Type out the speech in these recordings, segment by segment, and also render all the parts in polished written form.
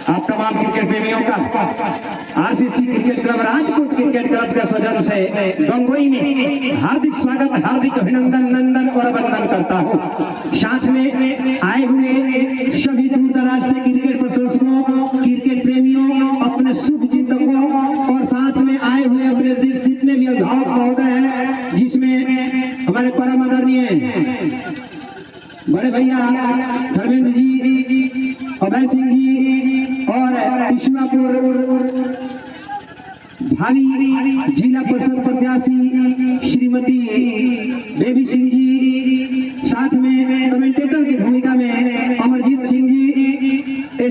आप तमाम क्रिकेट प्रेमियों का RCC cricket club Rajput cricket club के सौजन्य से गंगोई में हार्दिक स्वागत, हार्दिक अभिनंदन, नंदन और वंदन करता हूं। साथ में आए हुए सभी दूर दराज से क्रिकेट प्रशंसकों, क्रिकेट प्रेमियों, अपने शुभ चिंतकों और साथ में आए हुए अपने जितने भी अभिभावक महोदय हैं, जिसमें हमारे परम आदरणीय बड़े भैया धर्मेंद्र जी, अभय सिंह जी और ईश्वरपुर भावी जिला परिषद प्रत्याशी श्रीमती बेबी सिंह जी, साथ में कमेंटेटर की भूमिका में अमरजीत सिंह जी,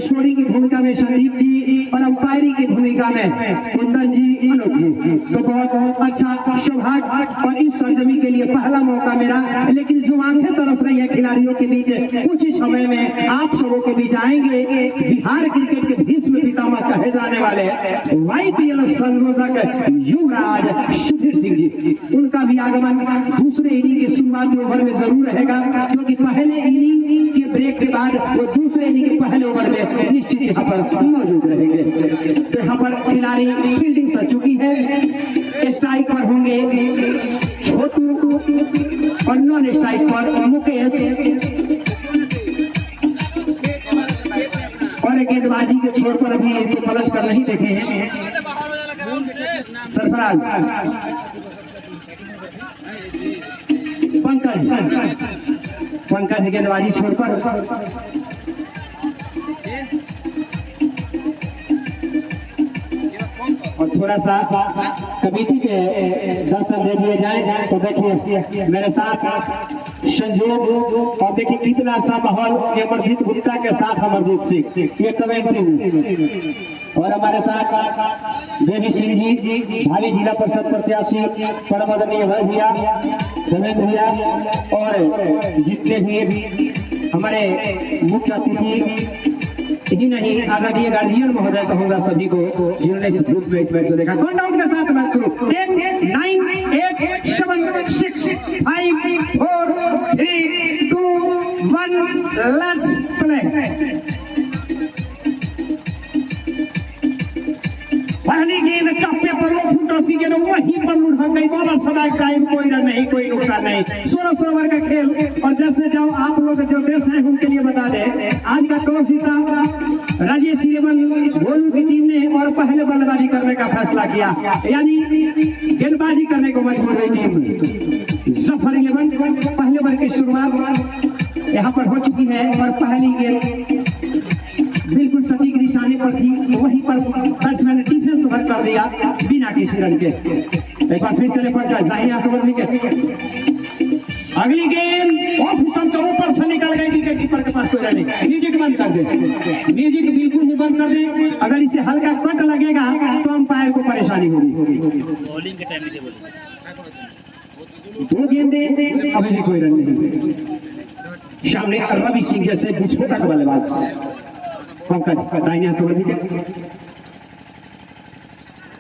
स्टोरी की भूमिका में संदीप जी और अंपायरी की भूमिका में कुंदन जी, अनुप जी। तो बहुत अच्छा सौभाग्य और इस सरजमी के लिए पहला मौका मेरा, लेकिन जो आंखें तरस रही है खिलाड़ियों के बीच, कुछ ही समय में आप सबों के बीच आएंगे बिहार क्रिकेट के भीष्म पितामह कहे जाने वाले YPL संयोजक युवराज सुधीर सिंह जी। उनका भी आगमन दूसरे इनिंग के शुरुआती ओवर में जरूर रहेगा, क्योंकि पहले इनिंग के ब्रेक के बाद वो दूसरे इनिंग के पहले ओवर में निश्चित यहाँ पर मौजूद रहेंगे। तो यहाँ पर खिलाड़ी फील्डिंग कर चुकी है। स्ट्राइक पर होंगे छोटू और नॉन स्ट्राइक पर मुकेश, और गेंदबाजी के छोर पर अभी तो पलट कर नहीं देखे हैं सरफराज, पंकज गेंदबाजी छोर पर, और थोड़ा सा कमेटी के दर्शन दे दिए जाए। तो देखिए मेरे साथ संजोग, और देखिए कितना सा माहौल अमरजीत गुप्ता के साथ अमरजीत सिंह ये कमेटी, और हमारे साथ बेबी सिंह जी भावी जिला परिषद प्रत्याशी परम आदरणीय भैया धर्मेंद्र भैया, और जितने भी हमारे मुख्य अतिथि ही नहीं आदरणीय गार्जियन महोदय कहूंगा सभी को, जिन्होंने इस ग्रुप में इस मैच को देखा। काउंटडाउन के साथ मैच शुरू, 10 9 8 7 6 5 4 3 2 1 लेट्स प्ले। पहली गेंद कप्पे पर वो फुटोसी गेंद वहीं पर लुढ़क गई। बॉलर सदा टाइम, कोई रन नहीं, कोई नुकसान नहीं। 16 ओवर का खेल, और जैसे जाओ आप लोग जो देश है उनके लिए बता दें, आज का टॉस जीता राजेश गोलू की टीम ने, और पहले बल्लेबाजी करने का फैसला किया, यानी गेंदबाजी करने को मजबूर हुई टीम। जफर 11 पहले ओवर की शुरुआत यहाँ पर हो चुकी है, और पहली गेंद बिल्कुल सटीक निशाने पर थी, वहीं पर बैट्समैन ने डिफेंस वर्क कर दिया बिना किसी रन के। एक बार फिर चले पंकज दाहिने हाथ से विकेट, अगली गेंद ऑफ स्टंप के ऊपर से निकल गई, विकेट कीपर के पास कोई रन नहीं। म्यूजिक बंद कर दे, म्यूजिक बिल्कुल भी बंद कर दे, अगर इसे हल्का कट लगेगा तो अंपायर को परेशानी होगी। बॉलिंग के टाइम में दो गेंदे, अभी भी कोई रन नहीं। सामने रवि सिंह जैसे विस्फोटक बल्लेबाज पंकज दाहिने हाथ से विकेट।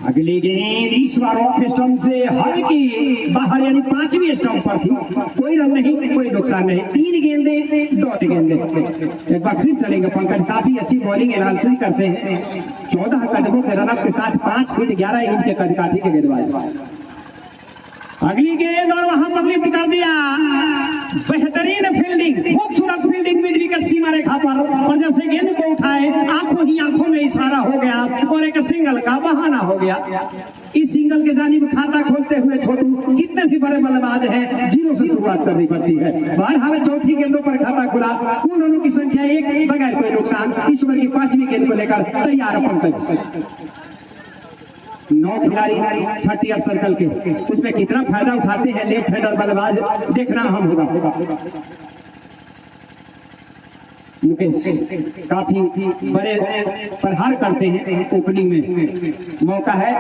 अगली गेंद इस बार ऑफ स्टंप से हल्की बाहर, यानी 5वीं स्टंप पर थी, कोई रन नहीं, कोई नुकसान नहीं। 3 गेंदे डॉट गेंदे। एक बार फिर चलेंगे पंकज, काफी अच्छी बॉलिंग एनालिसिस करते हैं। 14 कदमों के रनअप के साथ 5 फीट 11 इंच के कदकाठी के गेंदबाज। अगली गेंद और वहां पर लिफ्ट कर दिया, बेहतरीन फील्डिंग, खूबसूरत फील्डिंग मिड विकेट सीमा रेखा पर, और जैसे गेंद को उठाए आंखों ही आंखों में इशारा हो गया और एक सिंगल का बहाना हो गया। इस सिंगल के जानिब खाता खोलते हुए छोटू, कितने भी बड़े बल्लेबाज हैं 0 से शुरुआत करनी पड़ती है। बहरहाल चौथी गेंदों पर खाता खुला, कुल रनों की संख्या 1, बगैर कोई नुकसान। इस ओवर की 5वीं गेंद को लेकर तैयार पंकज। 9 खिलाड़ी 30 सर्कल के, उसमें कितना फायदा उठाते हैं लेफ्ट हैंडर बल्लेबाज, देखना हम होगा। मुकेश काफी बड़े प्रहार करते हैं ओपनिंग में, मौका है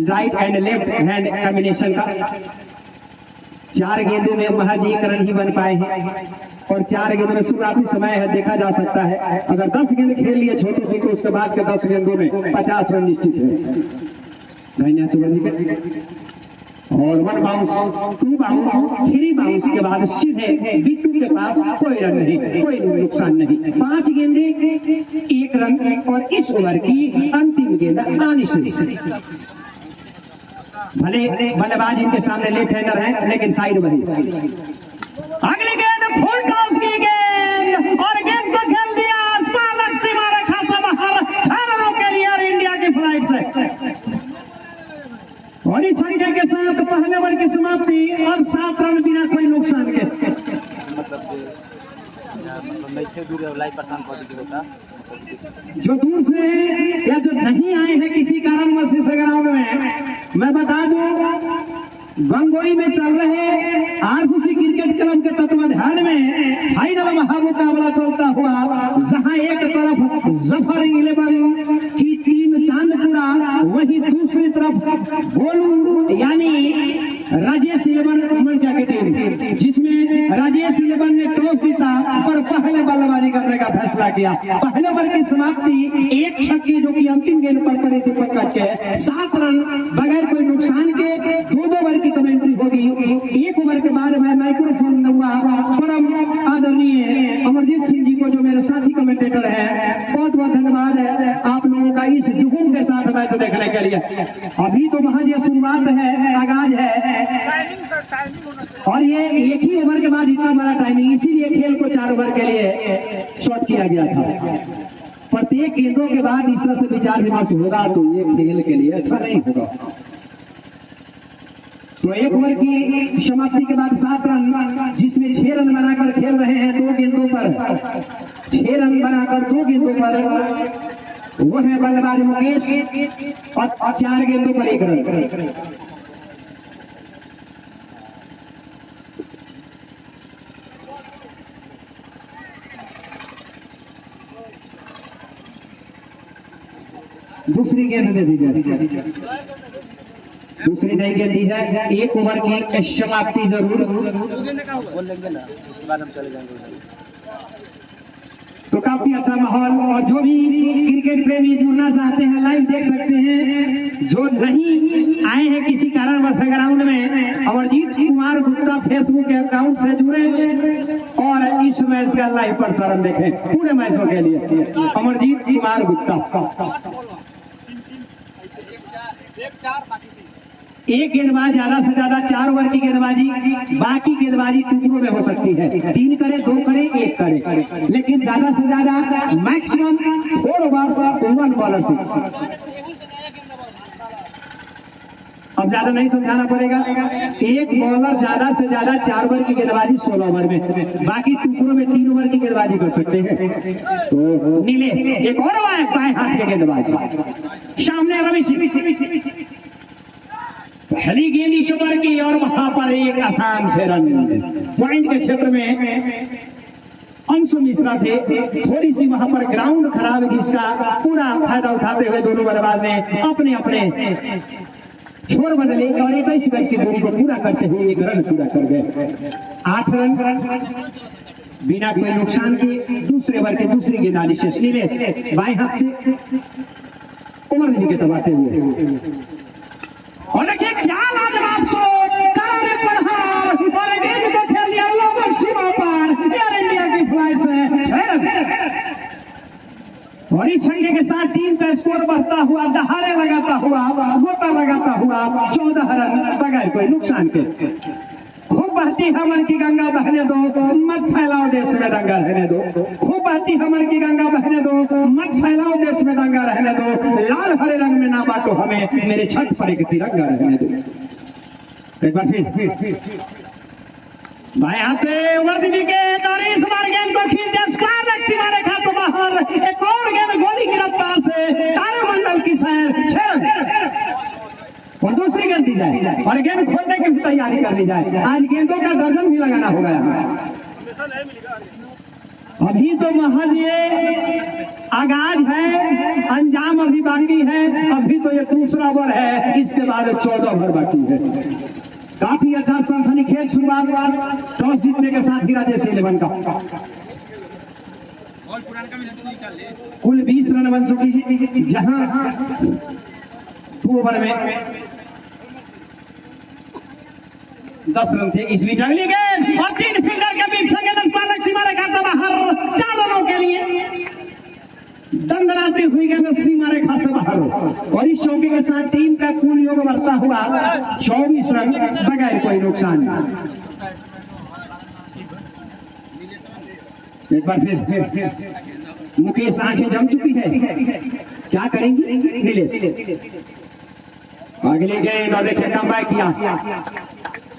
right and left hand combination का। 4 गेंदों में महज 1 रन ही बन पाए हैं, और 4 गेंदों में शुरुआती समय है, देखा जा सकता है अगर 10 गेंद खेल लिए छोटू सिंह, तो उसके बाद के 10 गेंदों में 50 रन निश्चित है। और 1 बाउंस, 2 बाउंस, 3 बाउंस के बाद सीधे बिट्टू के पास कोई रन नहीं, कोई नुकसान नहीं। 5 गेंदे 1 रन और इस ओवर की अंतिम गेंद आनिश। भले बल्लेबाज इनके सामने लेफ्ट हैंडर है लेकिन साइड वही। अगली गेंद फुल टॉस की गेंद और गेंद को खेल दिया पालक सीमा रेखा से बाहर 6 रनों के लिए और इंडिया की फ्लाइट से। और इस छक्के के साथ पहले ओवर की समाप्ति और 7 रन बिना कोई नुकसान के। जो दूर से या जो नहीं आए हैं किसी कारणवश इस ग्राउंड में, मैं बता दूं गंगोई में चल रहे आरसीसी क्रिकेट क्लब के तत्वाधान में फाइनल महामुकाबला चलता हुआ, जहां एक तरफ जफर 11 की टीम चांदपुरा, वहीं दूसरी तरफ गोलू यानी राजेश 11 उमरजा की टीम, जिसमें राजेश 11 ने टॉस जीता और पहले बल्लेबाजी करने का फैसला किया। पहले ओवर की समाप्ति एक छक्के जो कि अंतिम गेंद पर पड़े दीपक के 7 रन बगैर कोई नुकसान के। 2 ओवर की कमेंट्री होगी। 1 ओवर के बाद मैं माइक्रोफोन दूंगा परम आदरणीय अमरजीत सिंह जी को, जो मेरे साथी कमेंटेटर हैं। बहुत बहुत धन्यवाद है आप लोगों का इस जुनून के साथ मैच देखने के लिए। अभी तो वहां ये शुरुआत है, आगाज है, और ये एक ही ओवर के बाद इतना बड़ा टाइमिंग, इसीलिए खेल को 4 ओवर के लिए शॉर्ट किया गया था। प्रत्येक गेंदों के बाद इस तरह से विचार विमर्श होगा तो ये खेल के लिए अच्छा नहीं होगा। तो 1 ओवर की समाप्ति के बाद 7 रन, जिसमें 6 रन बनाकर खेल रहे हैं 2 गेंदों पर, 6 रन बनाकर 2 गेंदों पर वो है बल्लेबाज मुकेश, और 4 गेंदों पर 1 रन। दूसरी गेंद दे दी जाए, दूसरी नई गेंद दी है। 1 ओवर की समाप्ति जरूर, तो काफी अच्छा माहौल। और जो भी क्रिकेट प्रेमी जुड़ना चाहते हैं लाइव देख सकते हैं। जो नहीं आए हैं किसी कारणवश ग्राउंड में, अमरजीत कुमार गुप्ता फेसबुक अकाउंट से जुड़े और इस मैच का लाइव प्रसारण देखें पूरे मैचों के लिए। अमरजीत कुमार गुप्ता। एक गेंदबाज ज्यादा से ज्यादा 4 ओवर की गेंदबाजी, बाकी गेंदबाजी टुकड़ों में हो सकती है, 3 करे, 2 करे, 1 करे, लेकिन ज्यादा से ज्यादा मैक्सिमम 4 ओवर्स 1 बॉलर से। अब ज्यादा नहीं समझाना पड़ेगा, एक बॉलर ज्यादा से ज्यादा 4 ओवर की गेंदबाजी 16 ओवर में, बाकी टुकड़ों में 3 ओवर की गेंदबाजी कर सकते हैं। तो नीलेश एक और बाएं हाथ के गेंदबाज, सामने रवि सिंह, पहली गेंद इस ओवर की और वहां पर एक आसान से रन। पॉइंट के क्षेत्र में अंशु मिश्रा थे, थोड़ी सी वहां पर ग्राउंड खराब, जिसका पूरा फायदा उठाते हुए दोनों बल्लेबाज ने अपने अपने छोर बदले और 21 गज की दूरी को पूरा करते हुए 1 रन पूरा कर गए। 8 रन बिना कोई नुकसान के। दूसरे ओवर के दूसरी गेंदबाजी से नीलेश बाएं हाथ से उमर जी के दबाते हुए, और देखिए क्या लाजवाब करारे पर हार, और गेंद को खेल दिया लोवर सीमा पर एयर इंडिया की फ्लाइट से 6 रन। और इस छक्के के साथ टीम का स्कोर बढ़ता हुआ, दहाड़े लगाता हुआ, गोता लगाता हुआ 14 रन बगैर कोई नुकसान के। खूब बहती हमर की गंगा बहने दो, मत फैलाओ देश में दंगा रहने दो। खूब बहती हमर की गंगा बहने दो, मत फैलाओ देश में दंगा रहने दो। लाल हरे रंग में ना बांटो हमें, मेरे छत पर एक तिरंगा रहने दो। एक बार फिर बाएं हाथ से वर्दी विकेट, और इस बार गेंद को खींच सीमा रेखा से बाहर। एक और गेंद गोली की रफ्तार से तारामंडल की सैर 6 रन, और दूसरी गेंद दी जाए और गेंद खोलने की भी तैयारी कर ली जाए। आज गेंदों का दर्जन भी लगाना होगा। अभी तो महज ये आगाज है, अंजाम अभी बाकी है। अभी तो ये दूसरा ओवर है, इसके बाद 14 ओवर बाकी है। काफी अच्छा सनसनीखेज शुरुआत टॉस जीतने के साथ ही राजेश 11 का। कुल 20 रन बन चुकी, जहां 2 ओवर में 10 रन थे। इस बीच अगली गेंद और 3 फील्डर के बीच से गेंद पालक सीमा रेखा से बाहर 4 रनों के लिए। दंडनाते हुए में सीमा रेखा से बाहर हो और इस चौके के साथ टीम का कुल योग बढ़ता हुआ 24 रन बगैर कोई नुकसान। एक बार फिर मुकेश आंखें जम चुकी है, क्या करेंगी नीलेश? अगले गेंद और देखिए कम बैक किया,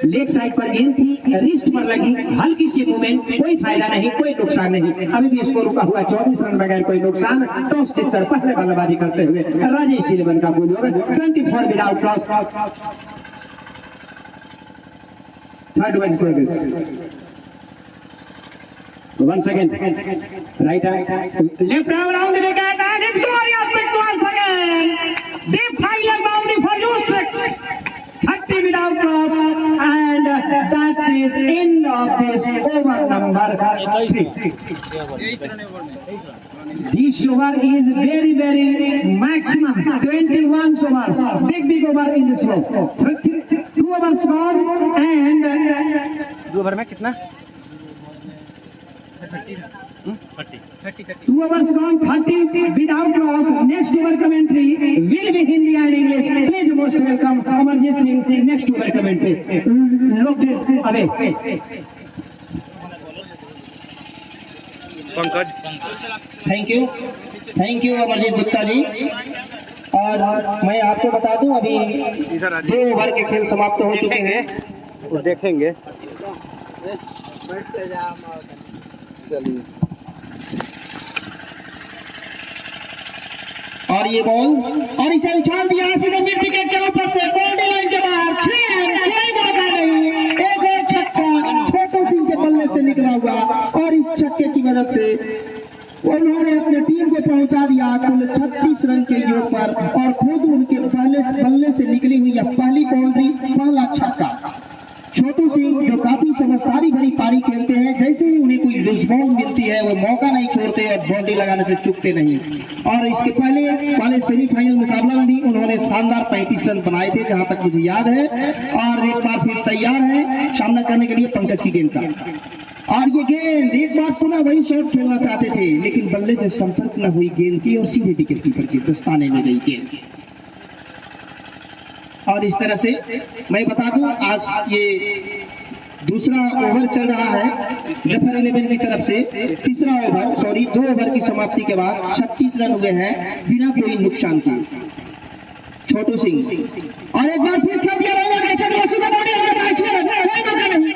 लेग साइड पर गेंद थी, रिस्ट पर लगी, हल्की सी मूवमेंट, कोई फायदा नहीं, कोई नुकसान नहीं। अभी भी स्कोर रुका हुआ 24 रन बगैर कोई नुकसान। टॉस जीतकर पहले बल्लेबाजी करते हुए राजेश 11 का गोल होगा 24 without loss. Third one progress once again right left arm round the wicket and it's glorious six once again. Deep final boundary for you 6, 30 without loss and that is end of this over number 3. This over is very maximum 21 overs, big over in this show. 2 overs gone and 2 over में कितना 2 overs gone 30 without loss. Next over commentary will be Hindi and English. Please most welcome Amarjit Singh next over commentary. Look away. Pankaj thank you Amarjeet Gupta ji. और मैं आपको बता दूं अभी 2 over के खेल समाप्त हो चुके हैं, देखेंगे। और ये बॉल और इसे उछाल दिया सीधे मिड विकेट के ऊपर से बाउंड्री लाइन के बाहर, 6 रन, कोई मौका नहीं। एक और छक्का छोटू सिंह के बल्ले से निकला हुआ और इस छक्के की मदद से उन्होंने अपने टीम को पहुंचा दिया कुल 36 रन के योग पर और खुद उनके पहले बल्ले से निकली हुई यह पहली बाउंड्री, पहला छक्का। छोटू सिंह जो काफी समझदारी भरी पारी खेलते हैं, जैसे ही उन्हें कोई लूज बॉल मिलती है वो मौका नहीं छोड़ते और बाउंड्री लगाने से चूकते नहीं। और इसके पहले वाले सेमीफाइनल मुकाबला में भी उन्होंने शानदार 35 रन बनाए थे जहां तक मुझे याद है। और एक बार फिर तैयार है सामना करने के लिए पंकज की गेंद का। और ये गेंद एक बार पुनः वही शॉट खेलना चाहते थे लेकिन बल्ले से संपर्क न हुई गेंद की और सीधे विकेट कीपर के दस्ताने में गई गेंद। और इस तरह से मैं बता दूं आज ये दूसरा ओवर चल रहा है जफर 11 की तरफ से। तीसरा ओवर 2 ओवर की समाप्ति के बाद 36 रन हुए हैं बिना कोई नुकसान के। छोटू सिंह और एक बार फिर खेल दिया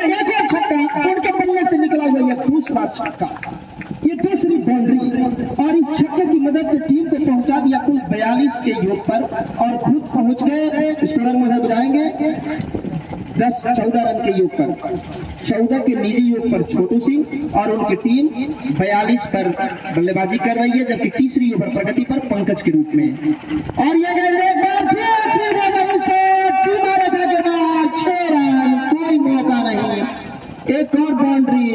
एक और छक्का उनके बल्ले से निकला हुआ यह दूसरा छक्का, ये दूसरी बाउंड्री और इस छक्के की मदद से टीम को पहुंचा दिया कुल 42 के योग पर और खुद पहुंच गए। स्कोर मुझे बताएंगे 10-14 रन के योग पर, 14 के निजी योग पर छोटू सिंह और उनकी टीम 42 पर बल्लेबाजी कर रही है जबकि तीसरी ओवर प्रगति पर पंकज के रूप में। और यह गेंद एक बार फिर सीधे बल्ले से सीमा रेखा के बाहर, 6 रन, कोई मौका नहीं। एक और बाउंड्री।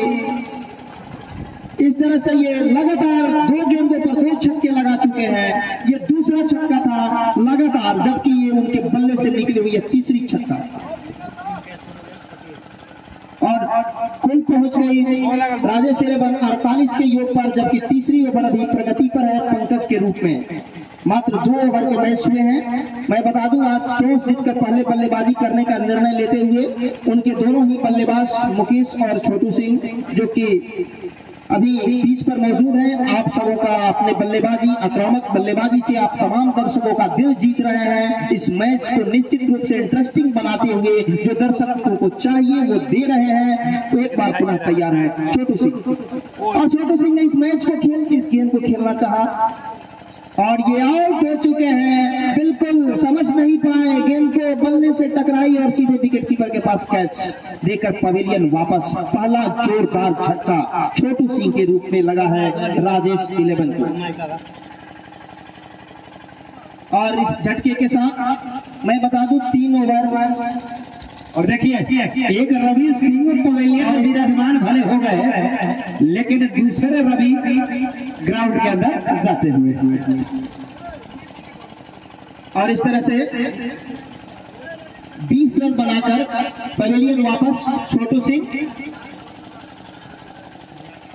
इस तरह से ये लगातार 2 गेंदों पर 2 छक्के लगा चुके हैं। ये दूसरा छक्का था लगातार जबकि ये उनके बल्ले से निकली हुई है तीसरी छक्का। और कुल पहुंच गई राजेश 11 48 के योग पर जबकि तीसरी ओवर अभी प्रगति पर है पंकज के रूप में। मात्र 2 ओवर के मैच हुए हैं। मैं बता दूं आज टॉस जीतकर पहले बल्लेबाजी करने का निर्णय लेते हुए उनके दोनों ही बल्लेबाज मुकेश और छोटू सिंह जो कि अभी पिच पर मौजूद है, आप सबों का अपने बल्लेबाजी आक्रामक बल्लेबाजी से आप तमाम दर्शकों का दिल जीत रहे हैं। इस मैच को निश्चित रूप से इंटरेस्टिंग बनाते हुए जो दर्शकों को चाहिए वो दे रहे हैं। तो एक बार पुनः तैयार है छोटू सिंह और छोटू सिंह ने इस मैच को इस गेंद को खेलना चाहा और ये आउट हो चुके हैं। बिल्कुल समझ नहीं पाए, गेंद को बल्ले से टकराई और सीधे विकेट कीपर के पास कैच देकर पवेलियन वापस। पहला जोरदार झटका छोटू सिंह के रूप में लगा है राजेश 11 को। और इस झटके के साथ मैं बता दूं 3 ओवर और देखिए एक रवि सिंह पवेलियन विराजमान भले हो गए लेकिन दूसरे रवि ग्राउंड के अंदर जाते हुए और इस तरह से 20 रन बनाकर पवेलियन वापस छोटू सिंह।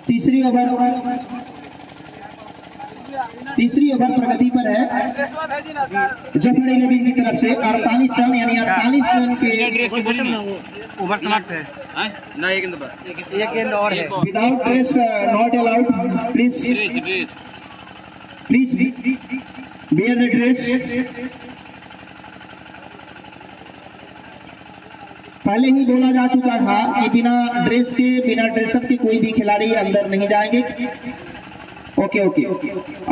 तीसरी ओवर तीसरी ओवर प्रगति पर है जफर 11 की तरफ से 48 रन यानी 48 रन के ओवर समाप्त है ना। एक गेंद और है। Without dress not allowed, please bear the dress. पहले ही बोला जा चुका था कि बिना ड्रेस के, बिना ड्रेसअप के कोई भी खिलाड़ी अंदर नहीं जाएंगे। ओके।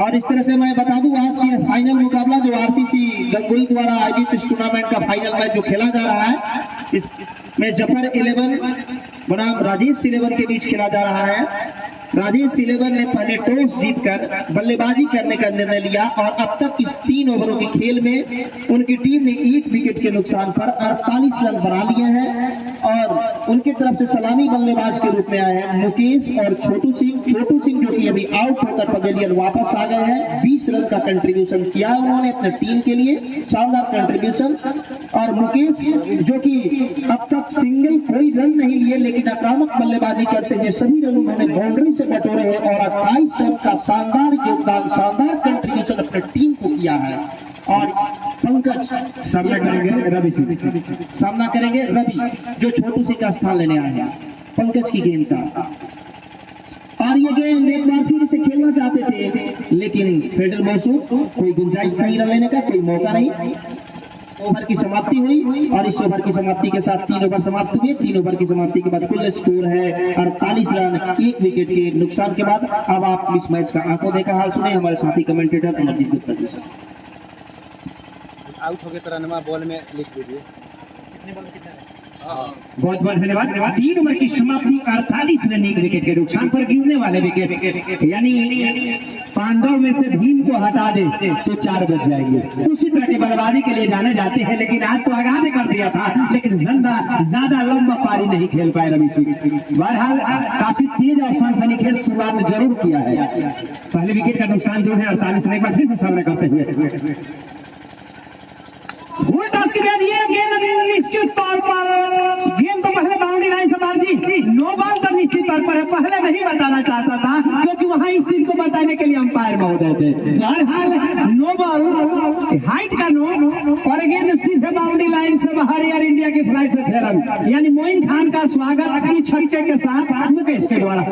और इस तरह से मैं बता दूं, आज ये फाइनल मुकाबला जो आरसीसी गंगोई द्वारा आयोजित इस टूर्नामेंट का फाइनल मैच जो खेला जा रहा है, इसमें जफर 11 बनाम राजेश 11 के बीच खेला जा रहा है। राजेश 11 ने पहले टॉस जीतकर बल्लेबाजी करने का निर्णय लिया और अब तक इस 3 ओवरों के खेल में उनकी टीम ने 1 विकेट के नुकसान पर 48 रन बना लिए हैं और उनकी तरफ से सलामी बल्लेबाज के रूप में आए हैं मुकेश और छोटू सिंह जो कि अभी आउट होकर पवेलियन वापस आ गए हैं। 20 रन का कंट्रीब्यूशन किया उन्होंने अपने टीम के लिए, शानदार कंट्रीब्यूशन। और मुकेश जो कि अब तक सिंगल कोई रन नहीं लिए लेकिन आक्रामक बल्लेबाजी करते हुए सभी रन उन्होंने बाउंड्री से बटोरे हैं और 28 रन का शानदार योगदान, शानदार कंट्रीब्यूशन अपने टीम को किया है। और पंकज सामना करेंगे रवि जो छोटू सिंह का स्थान लेने आए हैं। पंकज की गेंद का और ये गेंद एक बार फिर इसे खेलना चाहते थे लेकिन फेडरल मौसूद कोई गुंजाइश नहीं, रन लेने का कोई मौका नहीं। ओवर की समाप्ति हुई और इस ओवर की समाप्ति के साथ 3 ओवर समाप्त हुए। 3 ओवर की समाप्ति के बाद कुल स्कोर है 48 रन 1 विकेट के नुकसान के बाद। अब आप इस मैच का आंखों देखा हाल सुने हमारे साथी कमेंटेटर अमरजीत गुप्ता जी से। आउट हो गए तो बॉल में लिख दीजिए कितने बॉल कितने। बहुत बहुत धन्यवाद। 3 ओवर की समाप्ति 48 रन 1 विकेट के नुकसान पर गिरने वाले विकेट, यानी पांडव में से भीम को हटा दे तो 4 बच जाएंगे। उसी तरह की बल्लेबाजी के लिए जाने जाते हैं लेकिन आज तो आगाज कर दिया था लेकिन ज्यादा लंबा पारी नहीं खेल पाए रवि सिंह। बहरहाल काफी तेज और सनसनीखेज शुरुआत जरूर किया है। पहले विकेट का नुकसान जो है 48 रन पर फिर से सामना करते हुए निश्चित तौर पर गेंद तो पहले बाउंड्री लाइन से बाहर जी, नो बॉल तो निश्चित तौर पर पहले नहीं बताना चाहता था क्योंकि वहां इस चीज को बताने के लिए अंपायर महोदय थे। बहरहाल नो बॉल हाइट का नो और गेंद सीधे बाउंड्री लाइन से बाहर एयर इंडिया की फ्लाइट से 6 रन, यानी मोइन खान का स्वागत की छक्के के साथ मुकेश के द्वारा।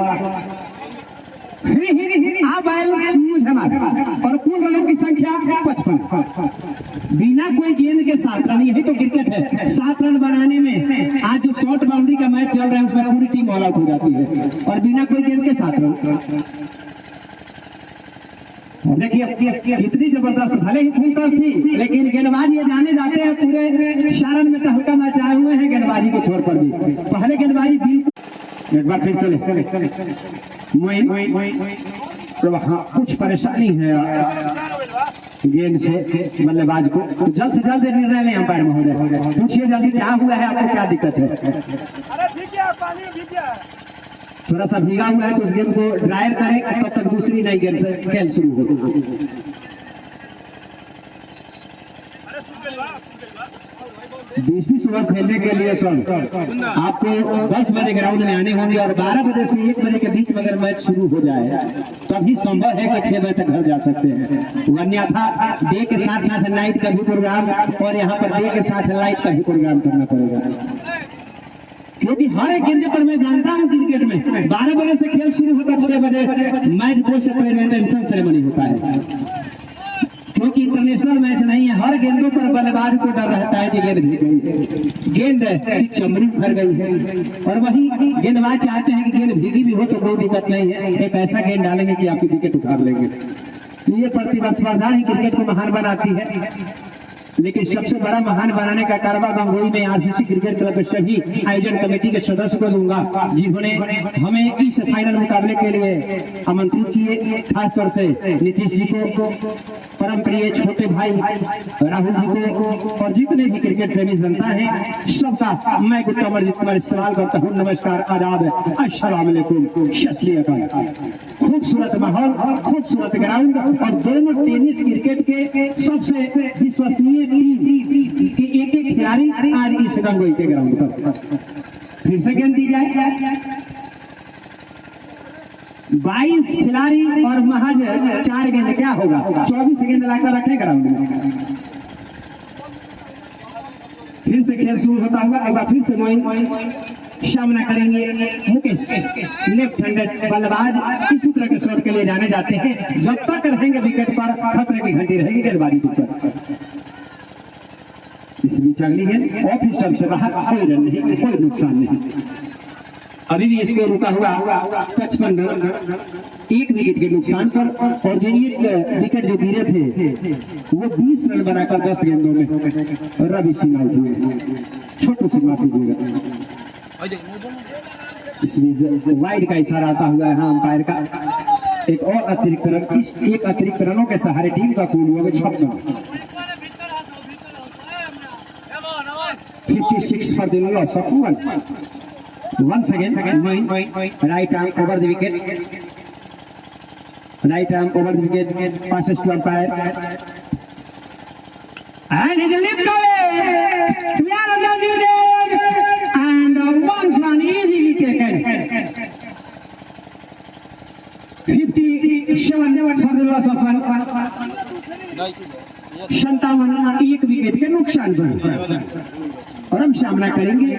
और कुल रनों की संख्या 55 बिना कोई गेंद के 7 रन। यही तो क्रिकेट है, 7 रन बनाने में आज जो शॉर्ट बाउंड्री का मैच चल रहा है उसमें पूरी टीम ऑल आउट हो जाती है और बिना कोई गेंद के 7 रन। देखिए कितनी जबरदस्त, भले ही फुल टॉस थी लेकिन गेंदबाजी ये जाने जाते हैं पूरे शारन में तहलका मचाए हुए हैं गेंदबाजी को छोड़ पर भी। पहले गेंदबाजी बिल्कुल एक बार फिर चले तो हाँ कुछ परेशानी है गेंद से बल्लेबाज को, तो जल्द से जल्द निर्णय लें अंपायर महोदय। पूछिए जल्दी क्या हुआ है, आपको क्या दिक्कत है। थोड़ा सा भीगा हुआ है तो उस गेंद को ड्रायर करें तब तक दूसरी नई गेंद से खेल शुरू हो। 20 ओवर खेलने के लिए सर आपको 10 बजे ग्राउंड में आने होंगे और 12 बजे से 1 बजे के बीच में अगर मैच शुरू हो जाए तभी संभव है कि 6 बजे तक घर जा सकते हैं। अन्यथा डे के साथ साथ नाइट का भी प्रोग्राम और यहाँ पर डे के साथ लाइट का भी प्रोग्राम करना पड़ेगा क्योंकि हर एक गेंदे पर मैं जानता हूँ क्रिकेट में 12 बजे से खेल शुरू होता 6 बजे मैच को से पहले रिसेप्शन सेरेमनी होता है क्योंकि इंटरनेशनल मैच नहीं है। हर गेंदों पर बल्लेबाज को डर रहता है कि गेंद भीग गई है, गेंद की चमड़ी उखड़ गई है और वही गेंदबाज चाहते हैं कि गेंद भीगी भी हो तो कोई दिक्कत नहीं है, एक ऐसा गेंद डालेंगे कि आपकी विकेट उखाड़ लेंगे। तो ये प्रतिस्पर्धा ही क्रिकेट को महान बनाती है। लेकिन सबसे बड़ा महान बनाने का कारवा गंगोई में आरसीसी क्रिकेट क्लब के सभी आयोजन कमेटी के सदस्य को दूंगा जिन्होंने हमें इस फाइनल मुकाबले के लिए आमंत्रित किए। खासतौर से नीतीश जी को, परम प्रिय छोटे भाई राहुल जी को और जितने भी क्रिकेट प्रेमी जनता है सबका मैं गुप्ता अमरजीत कुमार इस्तेमाल करता हूँ। नमस्कार, आदाब, अस्सलाम वालेकुम, सत श्री अकाल। खूबसूरत माहौल, खूबसूरत ग्राउंड और दोनों टेनिस क्रिकेट के सबसे विश्वसनीय टीम के एक खिलाड़ी आज इस गंगोई के ग्राउंड पर। फिर से गेंद दी जाए, 22 खिलाड़ी और महज 4 गेंद, क्या होगा? 24 गेंद लाकर रखे ग्राउंड में। फिर से खेल शुरू होता हुआ, एक बार फिर से मोइन सामना करेंगे मुकेश, लेफ्ट हैंडेड बल्लेबाज। इसी तरह के शॉट के लिए जाने जाते हैं। जब तक रहेंगे विकेट पर खतरे की घंटी रहेगी गेंदबाजी के ऊपर। इस बीच अगली गेंद ऑफ स्टंप से बाहर, कोई रन नहीं, कोई नुकसान नहीं। अभी भी इसको रुका हुआ 55 रन, 1 विकेट के नुकसान पर। और जो एक विकेट जो गिरे थे वो 20 रन बनाकर 10 गेंदों में रवि सिंह आउट हुए। छोटू से माफी दीजिएगा। इस बीच वाइड का इशारा आता हुआ है अंपायर का। एक और अतिरिक्त रन, इस एक अतिरिक्त रनों के सहारे टीम का कुल हुआ 56। 56 for the loss of 1. Once again, Moin, right arm over the wicket. Right arm over the wicket, passes to umpire. And it is lifted away. We are on the lead. And one run easily taken. 57 for the loss of 1. 57, 1 wicket के नुकसान पर। और हम सामना करेंगे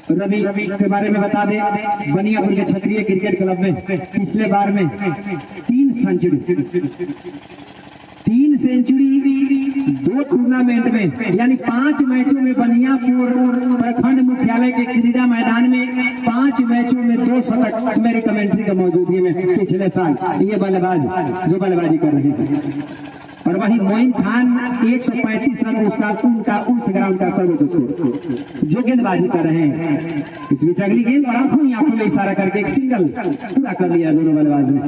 रवि के बारे में बता दें। बनियापुर के क्षत्रिय क्रिकेट क्लब में पिछले बार में 3 सेंचुरी 2 टूर्नामेंट में, यानी 5 मैचों में बनियापुर प्रखंड मुख्यालय के क्रीडा मैदान में 5 मैचों में 2 शतक मेरी कमेंट्री की मौजूदगी में पिछले साल ये बल्लेबाज जो बल्लेबाजी कर रहे हैं। और वही मोइन खान 135 रन उनका उस ग्राउंड का सर्वोच्च स्कोर जो गेंदबाजी कर रहे हैं। इस बीच अगली गेंद और आंखों में इशारा करके एक सिंगल पूरा कर लिया दोनों बल्लेबाज ने।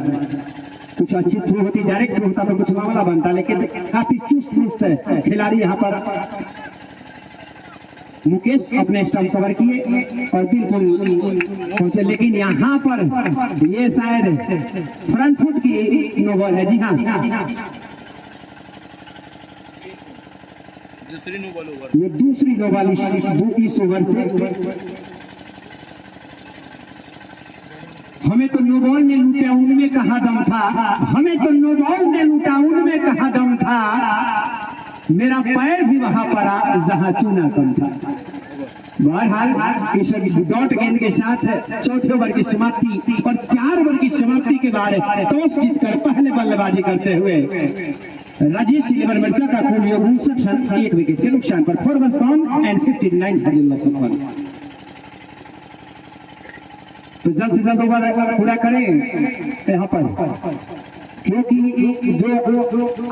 कुछ अच्छी थ्रो होती, डायरेक्ट थ्रो होता तो कुछ मामला बनता, लेकिन काफी चुस्त है खिलाड़ी यहाँ पर। मुकेश अपने स्टंप कवर किए और बिल्कुल पहुंचे, लेकिन यहाँ पर ये शायद फ्रंट फुट की नो बॉल है। जी हाँ, ये दूसरी नो बॉल इस ओवर से। हमें तो नो बॉल ने लूटा उनमें कहा दम था, हमें तो नो बॉल ने लूटा उनमें कहा दम था, मेरा पैर भी वहां पड़ा जहां चूना कम था। बहरहाल इस डॉट गेंद के साथ चौथे ओवर की समाप्ति और 4 ओवर की समाप्ति के बाद टॉस जीतकर पहले बल्लेबाजी करते हुए राजेश 11 मिर्चा का कुल योग 59 रन, 1 विकेट के नुकसान पर। 4 overs gone and 59 for the loss of 1। तो जल्द से जल्द ओवर पूरा करें यहाँ पर, क्योंकि जो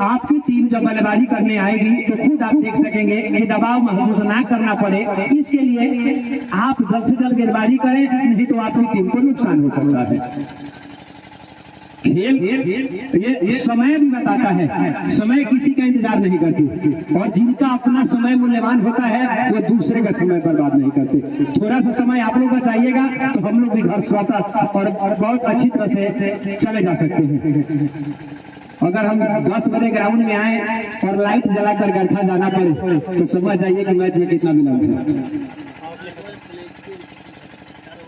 आपकी टीम जब बल्लेबाजी करने आएगी तो खुद आप देख सकेंगे कि दबाव महसूस ना करना पड़े। इसके लिए आप जल्द से जल्द गेंदबाजी करें, नहीं तो आपकी टीम को नुकसान हो सकता है। खेल ये समय भी बताता है, समय किसी का इंतजार नहीं करती, और जिनका अपना समय मूल्यवान होता है वो दूसरे का समय बर्बाद नहीं करते। थोड़ा सा समय आप लोग बचाइएगा तो हम लोग भी घर स्वतः और बहुत अच्छी तरह से चले जा सकते हैं। अगर हम 10 बजे ग्राउंड में आए और लाइट जलाकर गड्ढा जाना पड़े तो समझ जाइए कि मैच में कितना विलंब है।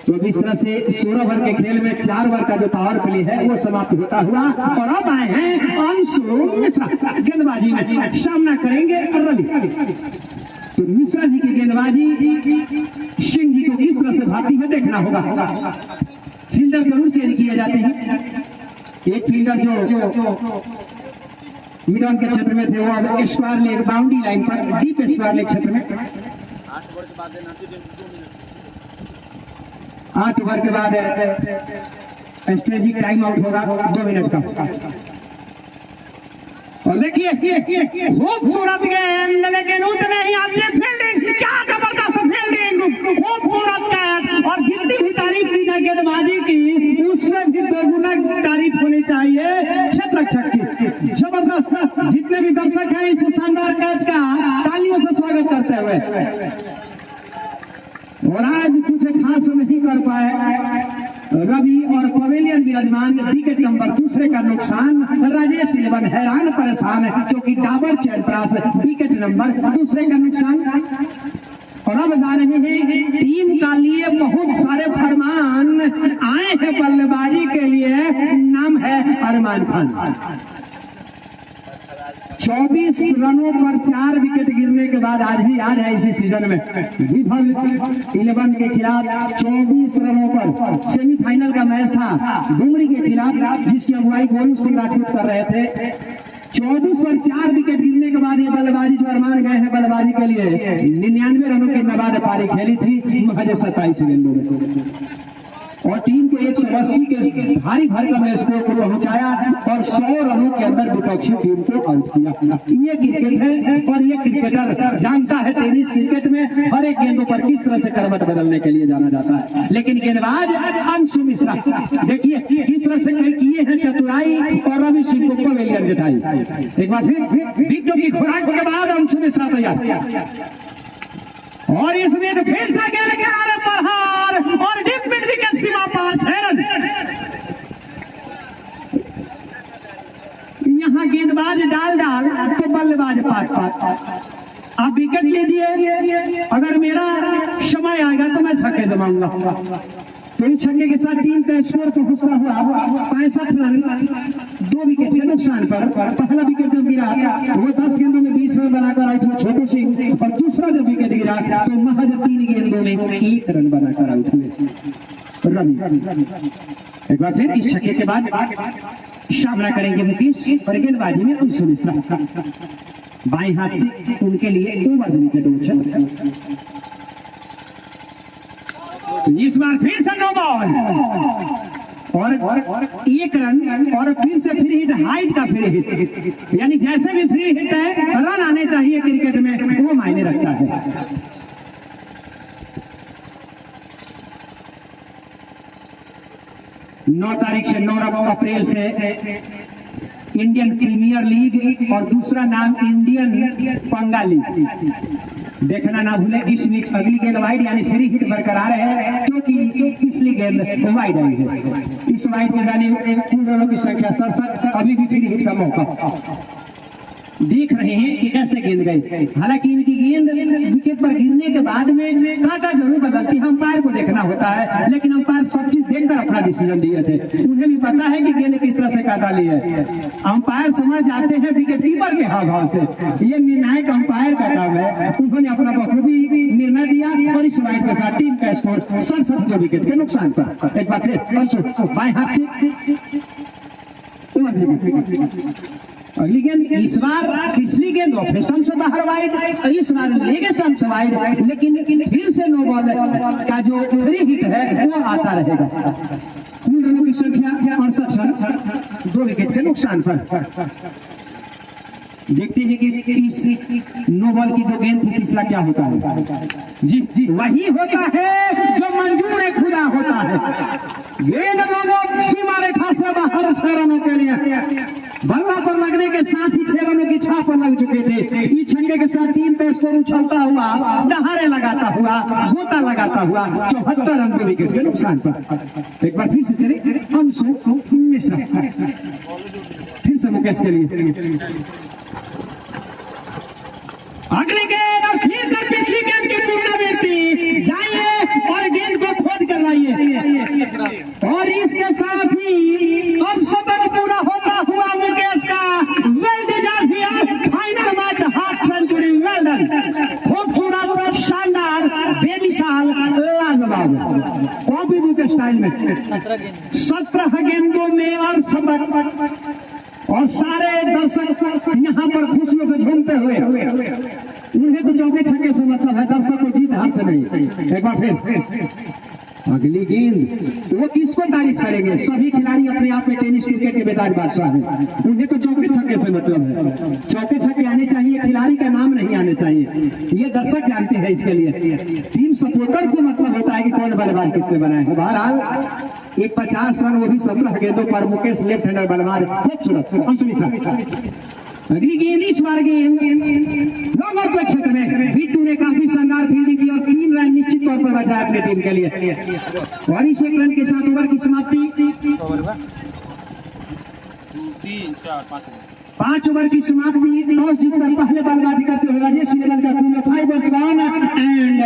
तो इस तरह से 16 ओवर के खेल में 4 ओवर का जो पावर प्ले है वो समाप्त होता हुआ, और अब आए हैं अंशु मिश्रा गेंदबाजी में सामना करेंगे रवि। तो मिश्रा जी की गेंदबाजी सिंह जी को किस तरह से भाती है देखना होगा। फील्डर जरूर चेंज किए जाते हैं। एक फील्डर जो मिडन के क्षेत्र में थे वो अब स्क्वायर लेग बाउंड्री लाइन पर डीप स्क्वायर लेग क्षेत्र में 8 ओवर के बाद स्ट्रेटेजिक टाइम आउट होगा 2 मिनट का। और देखिए खूबसूरत गेंद, लेकिन उतने ही आती है फील्डिंग, क्या जबरदस्त फील्डिंग, खूबसूरत कैच। और जितनी भी तारीफ की जाए गेंदबाजी की उससे भी 2 गुना तारीफ होनी चाहिए क्षेत्र रक्षक की। जबरदस्त, जितने भी दर्शक हैं इस शानदार कैच का तालियों से स्वागत करते हुए। और आज कुछ खास नहीं कर पाए रवि और पवेलियन विराजमान। विकेट नंबर 2 का नुकसान, राजेश 11 हैरान परेशान है क्योंकि डाबर चैंपियंस विकेट नंबर 2 का नुकसान। और अब जा रहे हैं टीम का लिए बहुत सारे फरमान आए हैं बल्लेबाजी के लिए। नाम है अरमान खान। 24 रनों पर 4 विकेट गिरने के बाद आज भी याद है इसी सीजन में विभव 11 के खिलाफ 24 रनों पर सेमीफाइनल का मैच था डुमरी के खिलाफ, जिसकी अगुवाई गोलू सिंह राजपूत कर रहे थे। 24 पर 4 विकेट गिरने के बाद ये बल्लेबाजी जो अरमान गए हैं बल्लेबाजी के लिए 99 रनों की नवाद पारी खेली थी महज 27 गेंदों में, और टीम को 180 के भारी भरकम स्कोर को पहुंचाया और 100 रनों के अंदर विपक्षी टीम को आउट किया। ये क्रिकेट है और ये क्रिकेटर जानता है टेनिस क्रिकेट में हर एक गेंदों पर किस तरह से करवट बदलने के लिए जाना जाता है। लेकिन गेंदबाज अंशु मिश्रा देखिए किस तरह से किए हैं चतुराई और रवि सिंह को पवेलियन जिताई। एक बार फिर विकेटों की खुराक के बाद अंशु मिश्रा तैयार और इसमें फिर से गेंद के आरे प्रहार और डीप मिड विकेट सीमा पार 6 रन। यहाँ गेंदबाज डाल तो बल्लेबाज पाट। आप विकेट लीजिए, अगर मेरा समय आएगा तो मैं छक्के जमाऊंगा। तो इस छक्के के साथ टीम का स्कोर पहुंचता हुआ 65 रन 2 विकेट के नुकसान पर। पहला विकेट जब गिरा वो 10 गेंदों में 20 रन बनाकर आउट हुआ छोटू सिंह, और दूसरा जब विकेट गिरा तो महज 3 गेंदों में 1 रन बनाकर आउट हुए रवि। एक बार फिर इस छक्के के बाद सामना करेंगे मुकेश और गेंदबाजी में अंशु मिश्रा। बाएं हाथ से उनके लिए ओवर द विकेट। इस बार फिर से नो बॉल और 1 रन और फिर से फ्री हिट, हाइट का फ्री हिट, यानी जैसे भी फ्री हिट है रन आने चाहिए क्रिकेट में, वो मायने रखता है। 9 तारीख से 9 अप्रैल से इंडियन प्रीमियर लीग और दूसरा नाम इंडियन पंगा लीग देखना ना भूले। इस वीक अगली गेंद वाइड यानी फ्री हिट बरकरार है, क्योंकि पिछली गेंद वाइड आई है। इस वाइड में जाने कुल रनों की संख्या 67, अभी भी फ्री हिट का मौका। देख रहे हैं कि कैसे गेंद गई। हालांकि इनकी गेंद विकेट पर गिरने के बाद में कांटा जरूर बदलती है, अंपायर को देखना होता है, लेकिन अंपायर सब चीज देखकर अपना डिसीजन दिए थे। उन्हें भी पता है कि गेंद किस तरह से काटा ली है। अंपायर समझ जाते हैं विकेट कीपर के हाव भाव से, ये निर्णायक अंपायर का काम है। उन्होंने अपना बखूबी निर्णय दिया और इस वाइड के साथ टीम का स्कोर 67 विकेट के नुकसान पर। एक बार फिर बाएं हाथ से अगली गेंद, इस बार पिछली गेंद ऑफ स्टंप से बाहर वाइड, इस बार लेग स्टंप से वाइड, लेकिन फिर से नो बॉल का जो फ्री हिट है वो आता रहेगा। कुल रनों की संख्या 68 रन 2 विकेट के नुकसान पर। देखते हैं कि इस नो बॉल की जो गेंद थी पिछला क्या होता है। जी वही होता है जो मंजूर खुदा होता है। गेंद लोगों सीमा रेखा से बाहर 6 रनों के लिए बल्ला पर लगने के साथ ही 6 रनों की छाप लग चुके थे। इस छक्के के साथ टीम पे स्कोर उछलता हुआ, दहाड़े लगाता हुआ, गोता लगाता हुआ 74 रन 2 विकेट के नुकसान पर। एक बार फिर से चले अंशु मिश्रा, फिर से मुकेश के लिए अगली गेंद और फिर से पिछली गेंद की पुनरावृत्ति। जाइए और गेंद को खोज कर लाइए, और इसके साथ ही अब शतक पूरा होता हुआ मुकेश का well deserve final match half century. Well done, खूबसूरत, शानदार, बेमिसाल, लाजवाब, कॉपी बुक स्टाइल में 17 गेंदों में और शतक, और सारे दर्शक यहाँ पर खुशियों से झूमते हुए। उन्हें तो चौके छक्के से मतलब है, दर्शक को जीत हाथ से नहीं। एक बार फिर अगली गेंद, वो किसको तारीफ करेंगे? सभी खिलाड़ी अपने आप में टेनिस क्रिकेट के बेताज बादशाह हैं। उन्हें तो चौके छक्के से मतलब है, चौके छक्के आने चाहिए, खिलाड़ी का नाम नहीं आने चाहिए। ये दर्शक जानते हैं, इसके लिए टीम सपोर्टर को मतलब होता है कि कौन बल्लेबाज कितने बनाए हैं। बहरहाल एक 50 रन, वो भी 17 गेंदों पर मुकेश लेफ्ट हैंडर बल्लेबाज, खूबसूरत अंशु मिश्रा। अगली गेंद, इस बार गेंद लॉन्ग के क्षेत्र में बिट्टू ने काफी शानदार फील्डिंग की और 3 रन निश्चित तौर पर बचाया अपने टीम के लिए। और इस 1 रन के साथ ओवर की समाप्ति। 3, 4, 5 5 ओवर की समाप्ति, टॉस जीतकर पहले बल्लेबाजी करते हुए राजेश लेवल का team 5 balls gone and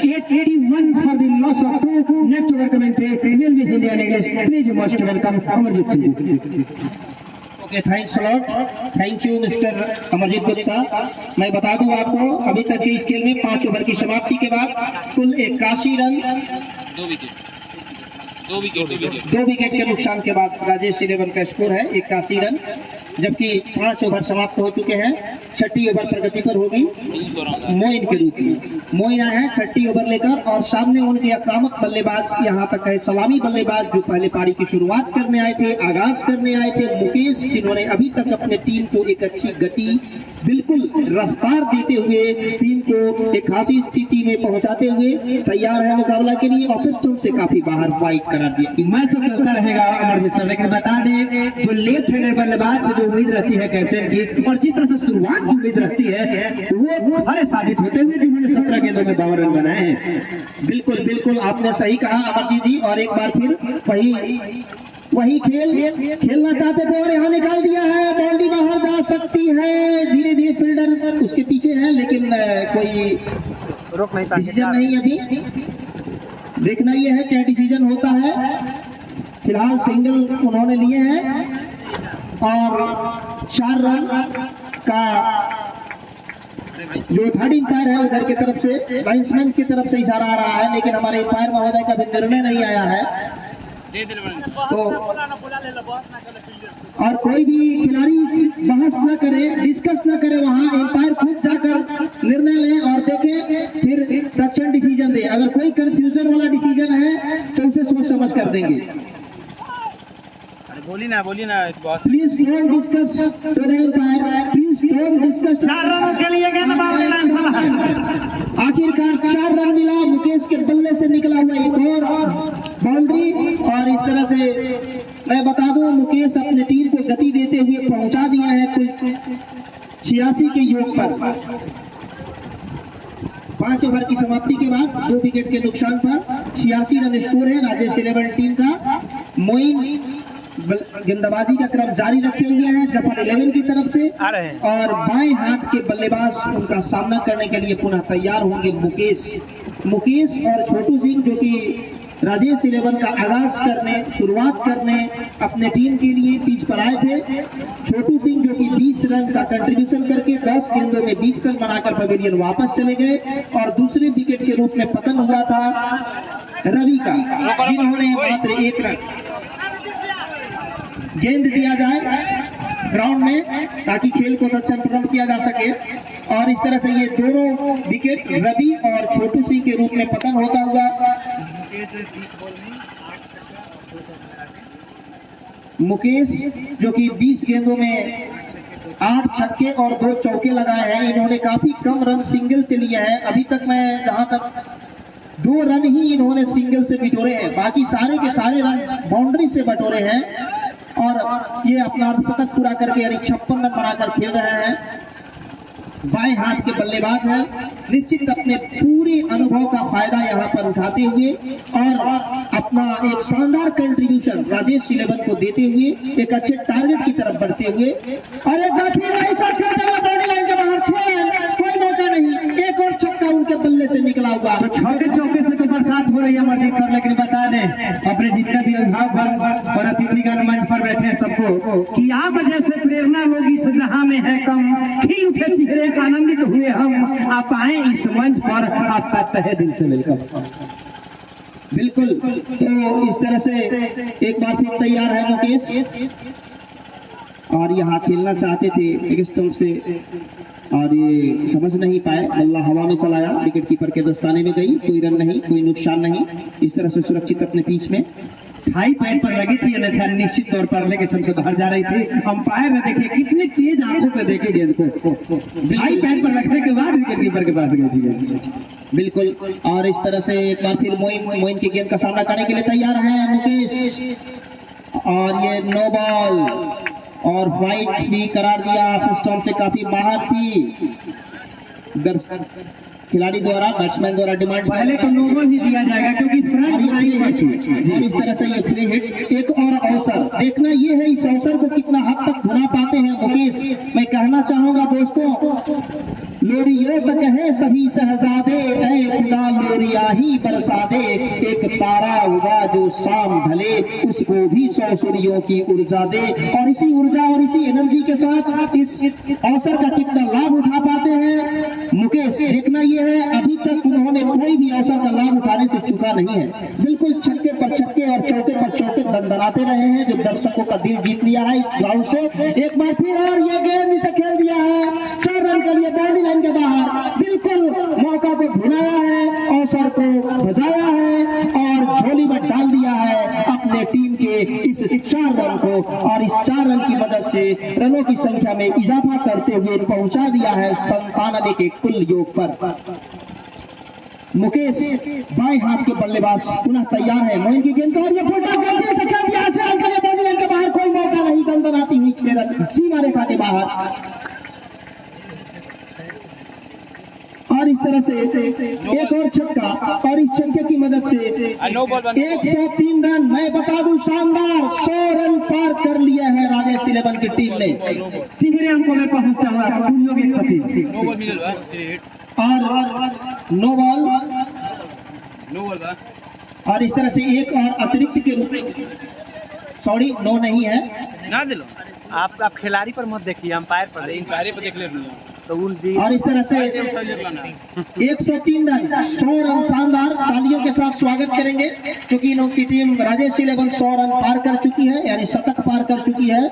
81 for the loss of 2. Next over commentary will be Indian English. Please most welcome Amarjit Singh. Okay, thanks lot, thank you mister Amarjeet Gupta. मैं बता दूं आपको, अभी तक के स्केल में 5 ओवर की समाप्ति के बाद कुल 81 रन, 2 विकेट के नुकसान के बाद राजेश इलेवन का स्कोर है 81 रन, जबकि 5 ओवर समाप्त हो चुके हैं। छठी ओवर प्रगति पर होगी मोइन के रूप में। मोइन आए हैं छठी ओवर लेकर और सामने उनके आक्रामक बल्लेबाज यहाँ तक है सलामी बल्लेबाज जो पहले पारी की शुरुआत करने आए थे, आगाज करने आए थे मुकेश, जिन्होंने अभी तक अपने टीम को एक अच्छी गति, बिल्कुल रफ्तार देते हुए टीम को एक खासी स्थिति में पहुंचाते हुए तैयार है मुकाबला के लिए। ऑफ स्टंप से काफी बाहर वाइड करार दिया। मैच तो चलता रहेगा अमरजीत सर, लेकिन बता दें जो लेफ्ट हैंडर बल्लेबाज से जो उम्मीद रहती है कैप्टन की, और जिस तरह से शुरुआत की उम्मीद रहती है, वो भले साबित होते हुए जिन्होंने 17 गेंदों में 52 रन बनाए हैं। बिल्कुल बिल्कुल आपने सही कहा अमरजीत जी, और एक बार फिर वही खेल खेलना चाहते थे और यहाँ निकाल दिया है। बाउंड्री बाहर जा सकती है, धीरे धीरे फील्डर उसके पीछे है, लेकिन कोई रोक नहीं डिसीजन नहीं अभी। देखना यह है क्या डिसीजन होता है। फिलहाल सिंगल उन्होंने लिए हैं और 4 रन का जो थर्ड अंपायर है उधर की तरफ से लाइन्समैन की तरफ से इशारा आ रहा है, लेकिन हमारे अंपायर महोदय का भी निर्णय नहीं आया है। तो और कोई भी खिलाड़ी बहस न करे, डिस्कस न करे, वहां एम्पायर खुद जाकर निर्णय ले और देखे, फिर तत्क्षण डिसीजन दे। अगर कोई कंफ्यूजन वाला डिसीजन है तो उसे सोच समझ कर देंगे। बोली ना boss. Please don't discuss to the umpire, please don't discuss. 4 रनों के लिए गेंदबाजी लाइन सलाह। आखिरकार 4 रन मिला, मुकेश के बल्ले से निकला हुआ एक और बाउंड्री, और इस तरह से मैं बता दूं मुकेश अपने टीम को गति देते हुए पहुंचा दिया है कुल 86 के योग पर। 5 ओवर की समाप्ति के बाद 2 विकेट के नुकसान पर 86 रन स्कोर है राजेश इलेवन टीम का। मोइन गेंदबाजी का क्रम जारी रखे हुए हैं जफर 11 की तरफ से, और बाएं हाथ के बल्लेबाज उनका सामना करने के लिए पुनः तैयार होंगे मुकेश और छोटू सिंह, जो कि राजेश इलेवन का आगाज करने, शुरुआत करने अपने टीम के लिए पिच पर आए थे। छोटू सिंह जो कि 20 रन का कंट्रीब्यूशन करके 10 गेंदों में 20 रन बनाकर पवेलियन वापस चले गए, और दूसरे विकेट के रूप में पतन हुआ था रवि का, जिन्होंने मात्र 1 रन गेंद दिया जाए ग्राउंड में ताकि खेल को अच्छा प्रारंभ किया जा सके। और इस तरह से ये दोनों विकेट रवि और छोटू सिंह के रूप में पतन होता हुआ मुकेश जो कि 20 गेंदों में 8 छक्के और 2 चौके लगाए हैं। इन्होंने काफी कम रन सिंगल से लिए हैं। अभी तक मैं जहां तक 2 रन ही इन्होंने सिंगल से बिटोरे हैं, बाकी सारे के सारे रन बाउंड्री से बटोरे हैं, और ये अपना शतक पूरा करके यानी 56 रन बनाकर खेल रहे हैं। बाएं हाथ के बल्लेबाज हैं, निश्चित अपने पूरे अनुभव का फायदा यहाँ पर उठाते हुए और अपना एक शानदार कंट्रीब्यूशन राजेश इलेवन को देते हुए एक अच्छे टारगेट की तरफ बढ़ते हुए, और एक बार फिर बॉडी लाइन के बाहर 6 रन, कोई मौका नहीं, एक और छक्का उनके बल्ले से निकला हुआ। तो छक्के चौके से तो बरसात हो रही है अमरजीत सर, लेकिन बता दें अपने जितने भी अभिभावक और अतिथिगण मंच पर बैठे हैं सबको कि आप जैसे प्रेरणा लोग इस जहां में है कम, खिल उठे चेहरे, आनंदित हुए हम, आप आए इस मंच पर, आपका तहे दिल से वेलकम। बिल्कुल, तो इस तरह से एक बार फिर तैयार है मुकेश, और यहाँ खेलना चाहते थे एक स्टंप से और ये समझ नहीं पाए, बल्ला हवा में चलाया, विकेट कीपर के दस्ताने में गई, कोई रन नहीं, कोई नुकसान नहीं। इस तरह से सुरक्षित अपने पिच में थाई पैर पर लगी थी, अन्यथा निश्चित तौर पर लेके से बाहर जा रही थी। अंपायर ने देखिए कितने तेज आंखों से देखे गेंद को, थाई पैर पर रखने के बाद विकेट कीपर के पास गई थी गेंद। बिल्कुल, और इस तरह से एक बार फिर मोइन की गेंद का सामना करने के लिए तैयार है मुकेश, और ये नो बॉल और वाइड भी करार दिया। फर्स्ट स्टंप से काफी बाहर थी, खिलाड़ी द्वारा, बैट्समैन द्वारा डिमांड पहले तो नो बॉल ही दिया जाएगा क्योंकि फ्रंट लाइन में थी। और इस तरह से ये फ्री हिट, एक और अवसर देखना ये है इस अवसर को कितना हद तक भुना पाते हैं मुकेश, मैं कहना चाहूंगा दोस्तों, लोरियों तक है सभी शहजादे, ऐ खुदा लोरिया ही बरसा दे, एक तारा उगा जो शाम ढले, उसको भी 100 सूर्यों की ऊर्जा दे। और इसी ऊर्जा और इसी एनर्जी के साथ इस अवसर का कितना लाभ उठा पाते हैं मुकेश, देखना यह है अभी तक उन्होंने कोई भी अवसर का लाभ उठाने से चुका नहीं है। बिल्कुल छक्के पर छक्के और चौके पर चौके दंदनाते रहे हैं, जो दर्शकों का दिल जीत लिया है इस ग्राउंड से। एक बार फिर और ये गेंद इसे खेल दिया है 4 रन के लिए बाउंड्री लाइन के बाहर, बिल्कुल मौका को भुनाया है, अवसर को बजाया है और झोली में डाल दिया है अपने टीम के इस 4 रन को। और इस 4 रन की मदद से रनों की संख्या में इजाफा करते हुए पहुंचा दिया है 97 के कुल योग पर। मुकेश बाएं हाथ के बल्लेबाज पुनः तैयार है, मोइन की गेंद और ये फुलटॉस गलती से खेल दिया 6 रन के लिए बाउंड्री लाइन के बाहर, कोई मौका नहीं, दंदनाती हुई 6 रन सीमा रेखा के बाहर। और इस तरह से एक और छक्का और इस छक्के की मदद से 103 रन, मैं बता दूं शानदार 100 रन पार कर लिया है राजेश 11 की टीम ने। 3 अंकों में पहुंचता हुआ कुल योग 103 और नो बॉल और इस तरह से एक और अतिरिक्त के रूप में, सॉरी नो नहीं है ना दिलो, आप खिलाड़ी पर मत देखिए, अंपायर पर देख ले तो और इस तरह से 103 रन 100 रन शानदार तालियों के साथ स्वागत करेंगे, क्योंकि इनकी टीम राजेश 11 100 रन पार कर चुकी है, यानी शतक पार कर चुकी है।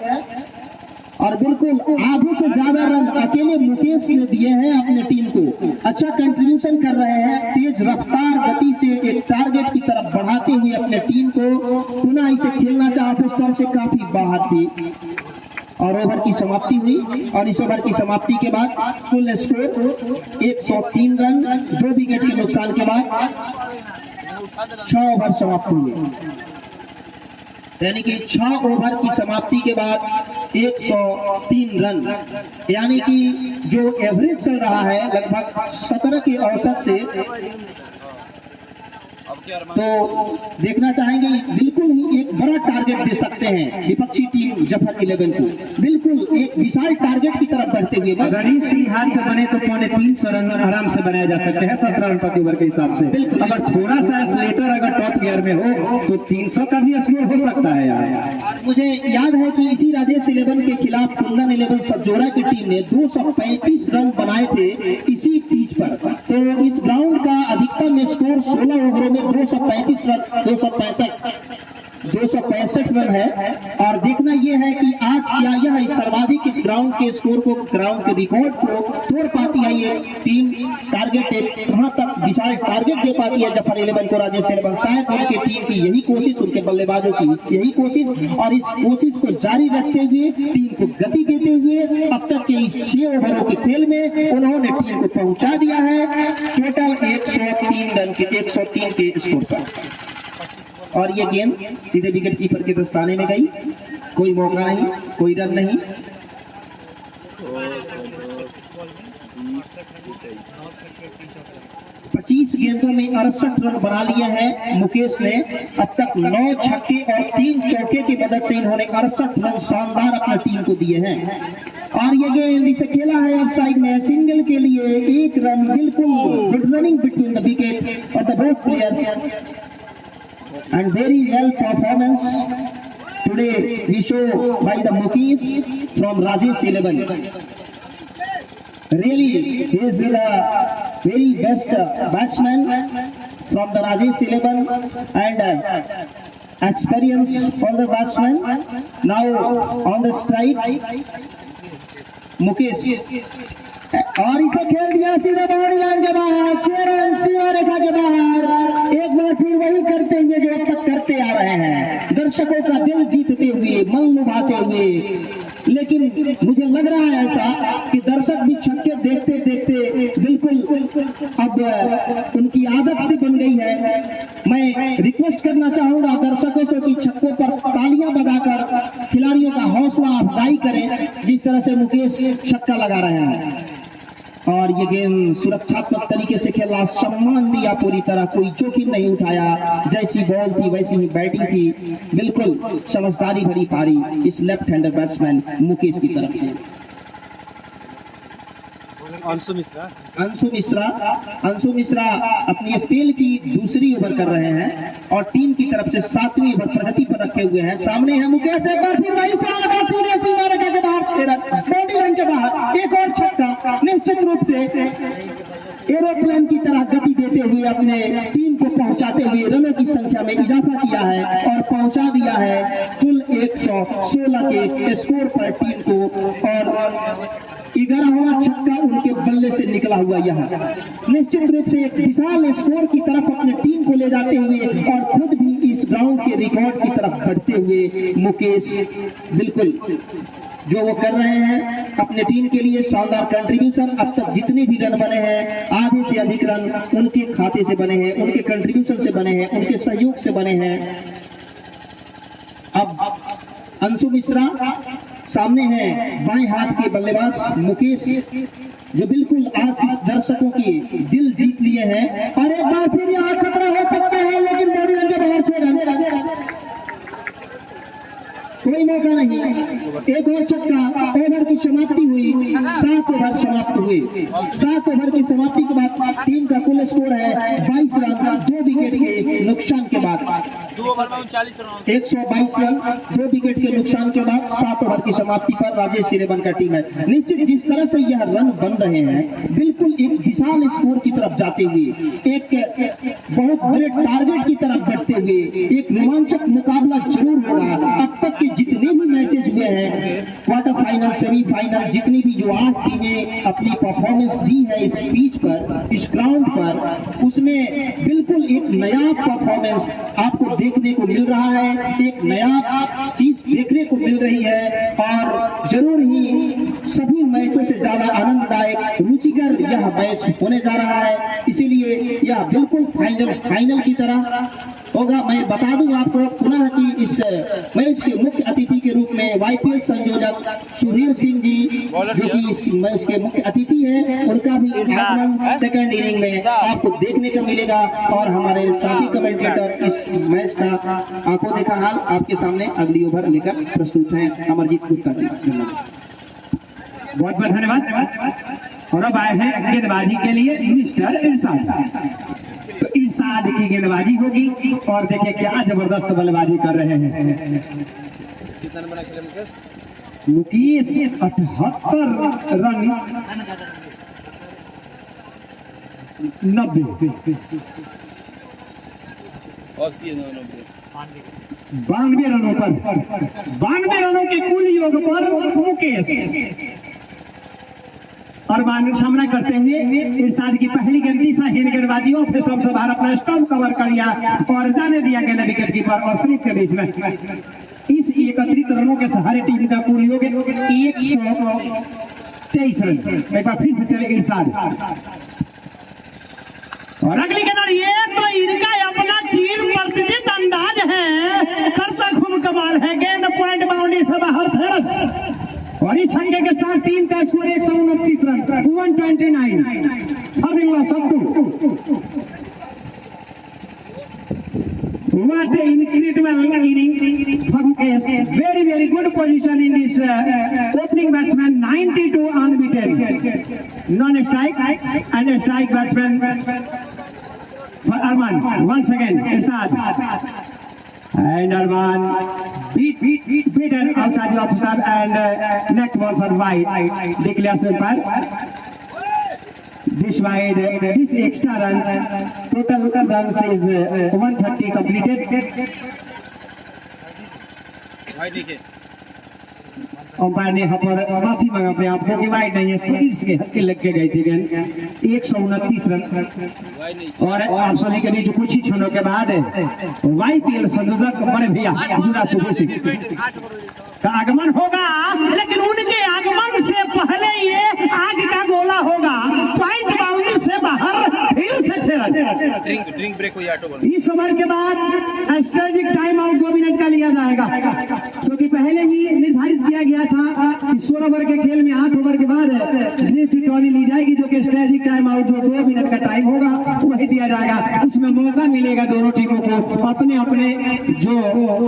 और बिल्कुल आधे से ज्यादा रन अकेले मुकेश ने दिए हैं अपने टीम को। अच्छा कंट्रीब्यूशन कर रहे हैं, तेज रफ्तार गति से एक टारगेट की तरफ बढ़ाते हुए अपने टीम को पुनः इसे खेलना चाहते स्टंप से काफी बाहर थी। और ओवर की समाप्ति हुई और इस ओवर की समाप्ति के बाद कुल स्कोर 103 रन 2 विकेट के नुकसान के बाद 6 ओवर समाप्त हुए, यानी कि 6 ओवर की समाप्ति के बाद 103 रन, यानी कि जो एवरेज चल रहा है लगभग 17 के औसत से। तो देखना चाहेंगे बिल्कुल ही एक बड़ा टारगेट दे सकते हैं विपक्षी टीम जफर 11 को, बिल्कुल एक विशाल टारगेट की तरफ बढ़ते हुए। अगर इसी हाथ से बने तो 350 रन आराम से बनाया जा सकते हैं 17 रन प्रति ओवर के हिसाब से। अगर थोड़ा सा स्लेटर अगर टॉप गियर में हो तो 300 का भी स्कोर हो सकता है यार। मुझे याद है कि इसी राजेश 11 के खिलाफ कुंदन 11 सजोरा की टीम ने 235 रन बनाए थे इसी पिच पर। तो इस ग्राउंड का अधिकतम स्कोर 16 ओवरों में 235 रन 265 रन है। और देखना यह है कि आज क्या यह सर्वाधिक इस ग्राउंड के स्कोर को, ग्राउंड के रिकॉर्ड को तोड़ पाती है ये टीम, टारगेट एक कहां तक विशाल टारगेट दे पाती है जफर 11 को राजेश 11। शायद उनके टीम की यही कोशिश, उनके बल्लेबाजों की यही कोशिश, और इस कोशिश को जारी रखते हुए टीम को गति देते हुए अब तक के इस 6 ओवरों के खेल में उन्होंने टीम को पहुंचा दिया है टोटल 103 रन के 103 के स्कोर पर। और ये गेंद सीधे विकेट कीपर के दस्ताने में गई, कोई मौका नहीं, कोई रन नहीं। पच्चीस गेंदों में 68 रन बना लिए हैं मुकेश ने। अब तक 9 छक्के और 3 चौके की मदद से इन्होंने 68 रन शानदार अपनी टीम को दिए हैं। और ये गेंद इसे खेला है ऑफ साइड में, सिंगल के लिए 1 रन, बिल्कुल good running between the wicket और the both players and very well performance today we show by the Mukesh from Rajesh 11. Really he is the very best batsman from the Rajesh 11 and experience for the batsman. Now on the strike Mukesh और इसे खेल दिया सीधा boundary line के बाहर, 6 run सीमा रेखा के बाहर। एक बार फिर वही करते हुए जो अब तक करते आ रहे हैं, दर्शकों का दिल जीतते हुए, मन लुभाते हुए। लेकिन मुझे लग रहा है ऐसा कि दर्शक भी छक्के देखते देखते बिल्कुल अब उनकी आदत से बन गई है। मैं रिक्वेस्ट करना चाहूंगा दर्शकों से कि छक्कों पर तालियां बजाकर खिलाड़ियों का हौसला अफजाई करें, जिस तरह से मुकेश छक्का लगा रहे हैं। और ये गेंद सुरक्षात्मक तरीके से खेला, सम्मान दिया पूरी तरह, कोई जोखिम नहीं उठाया। जैसी बॉल थी वैसी ही बैटिंग थी, बिल्कुल समझदारी भरी पारी इस लेफ्ट हैंडर बैट्समैन मुकेश की तरफ से। अंशु मिश्रा अंशु मिश्रा अपनी स्पेल की दूसरी ओवर कर रहे हैं और टीम की तरफ से 7वीं ओवर प्रगति पर रखे हुए हैं। सामने है मुकेश, एक बार फिर वही के बाहर 6 रन, बाउंड्री लाइन के बाहर एक और छक्का। निश्चित रूप से एरोप्लेन की तरह गति देते हुए अपने टीम को पहुंचाते हुए रनों की संख्या में इजाफा किया है और पहुंचा दिया है कुल 116 के स्कोर पर टीम को। और 11वां छक्का उनके बल्ले से निकला हुआ यह निश्चित रूप से एक विशाल स्कोर की तरफ अपने टीम को ले जाते हुए और खुद भी इस ग्राउंड के रिकॉर्ड की तरफ बढ़ते हुए मुकेश बिल्कुल जो वो कर रहे हैं अपने टीम के लिए शानदार कंट्रीब्यूशन। अब तक जितने भी रन बने हैं आधे से अधिक रन उनके खाते से बने हैं, उनके कंट्रीब्यूशन से बने हैं, उनके सहयोग से बने हैं। अब अंशु मिश्रा सामने हैं बाएं हाथ के बल्लेबाज मुकेश जो बिल्कुल आज इस दर्शकों की दिल जीत लिए हैं। और एक बार फिर यहाँ खतरा हो सकता है लेकिन बॉडी रन के बाहर 6 रन, कोई मौका नहीं। एक और छक्का, ओवर की समाप्ति हुई, 7 ओवर समाप्त हुए। 7 ओवर की समाप्ति के बाद टीम का कुल स्कोर है 22 रन 2 विकेट के नुकसान के बाद। 2 ओवर में 39 रन, 122 रन 2 विकेट के नुकसान के बाद 7 ओवर की समाप्ति पर राजेश 11 का टीम है। निश्चित जिस तरह से यह रन बन रहे हैं बिल्कुल एक विशाल स्कोर की तरफ जाते हुए, एक बहुत बड़े टारगेट की तरफ बढ़ते हुए एक रोमांचक मुकाबला जरूर होगा। अब तक के जितने भी मैचेस हुए हैं, क्वार्टर फाइनल, सेमीफाइनल, जितनी भी जो 8 टीमें अपनी परफॉर्मेंस दी है इस पिच पर, इस ग्राउंड पर, उसमें बिल्कुल एक नया परफॉर्मेंस आपको देखने को मिल रहा है, एक नया चीज देखने को मिल रही है और जरूर ही सभी मैचों से ज्यादा आनंददायक रुचिकर यह मैच होने जा रहा है। इसीलिए यह बिल्कुल फाइनल की तरह होगा। मैं बता दूं आपको पुनः कि इस मैच के मुख्य अतिथि के रूप में वाईपीएल संयोजक सुधीर सिंह जी जो कि इस मैच के मुख्य अतिथि हैं, उनका भी आगमन सेकंड इनिंग में आपको देखने को मिलेगा। और हमारे साथी कमेंटेटर इस मैच का आंखों देखा हाल आपके सामने अगली ओवर लेकर प्रस्तुत हैं अमरजीत गुप्ता जी। बहुत बहुत धन्यवाद। और अब आए हैं गेंदबाजी के लिए मिस्टर इरशाद। तो इरशाद की गेंदबाजी होगी और देखिए क्या जबरदस्त बल्लेबाजी कर रहे हैं कितना रन खेले मुकेश? मुकेश 78 रन 90 92 रनों पर 92 रनों के कुल योग पर मुकेश और सामना करते हुए इरशाद की पहली गेंद तीसरा गेंदबाजियों फिर से बाहर अपना स्टंप कवर कर लिया और जाने दिया गेंद विकेट कीपर और स्लिप के बीच में। इस 31 रनों के सहारे टीम का कुल योग 123 रन। एक बार फिर से चलेगी इरशाद और अगली गेंद, ये तो इनका अपना चीर प्रतिदित अंदाज है, करता खूब कमाल है। गेंद पॉइंट बाउंड्री से बाहर थे और इस छक्के के साथ टीम का score 129 run 129 serving loss of 2। What an incredible innings for Mukesh. Very good position in this opening batsman, 92 unbeaten. Non-strike and a strike batsman for Arman. Once again, Irsad. And Arman beaten outside the off stump and next ball for wide. Declares umpire. This wide, this extra runs, total runs is 130 completed. भाई देखिए umpire ने यहाँ पर माफी मांगा अपने आप को कि वाइड नहीं है, शरीर से हल्के लग के गई थी गेंद। 129 रन और आप सभी के बीच कुछ ही क्षणों के बाद वाईपीएल संयोजक बड़े भैया जुड़ा सुधीर सिंह का आगमन होगा, लेकिन उनके आगमन से पहले ये आग का गोला होगा। पॉइंट बाउंड्री से बाहर फिर से 6 रन। ड्रिंक ब्रेक हुई ऑटो बंद। इस ओवर के बाद स्ट्रेटेजिक टाइम आउट 2 मिनट का लिया जाएगा, क्योंकि पहले ही निर्धारित किया गया था कि 16 ओवर के खेल में 8 ओवर के बाद टॉरी ली जाएगी, जो कि अपने अपने जो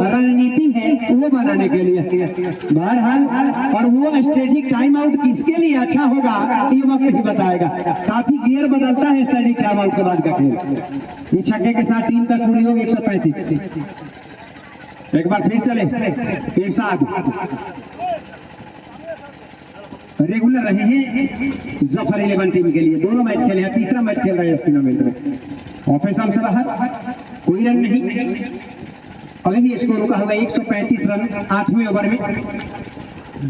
रणनीति है वो बनाने के लिए। बहरहाल और वो स्ट्रेटेजिक टाइम आउट किसके लिए अच्छा होगा ये वक्त ही बताएगा। काफी गियर बदलता है स्ट्रेटेजिक टाइम आउट के बाद का खेल। इस छक्के के साथ टीम का कुल योग 135। एक बार फिर चले एक साथ रेगुलर रहे हैं जफर 11 टीम के लिए। दोनों मैच खेले हैं, तीसरा मैच खेल रहे हैं इस टूर्नामेंट में। ऑफिसर से बाहर कोई रन नहीं, अभी भी स्कोर रुका हुआ 135 रन 8वें ओवर में।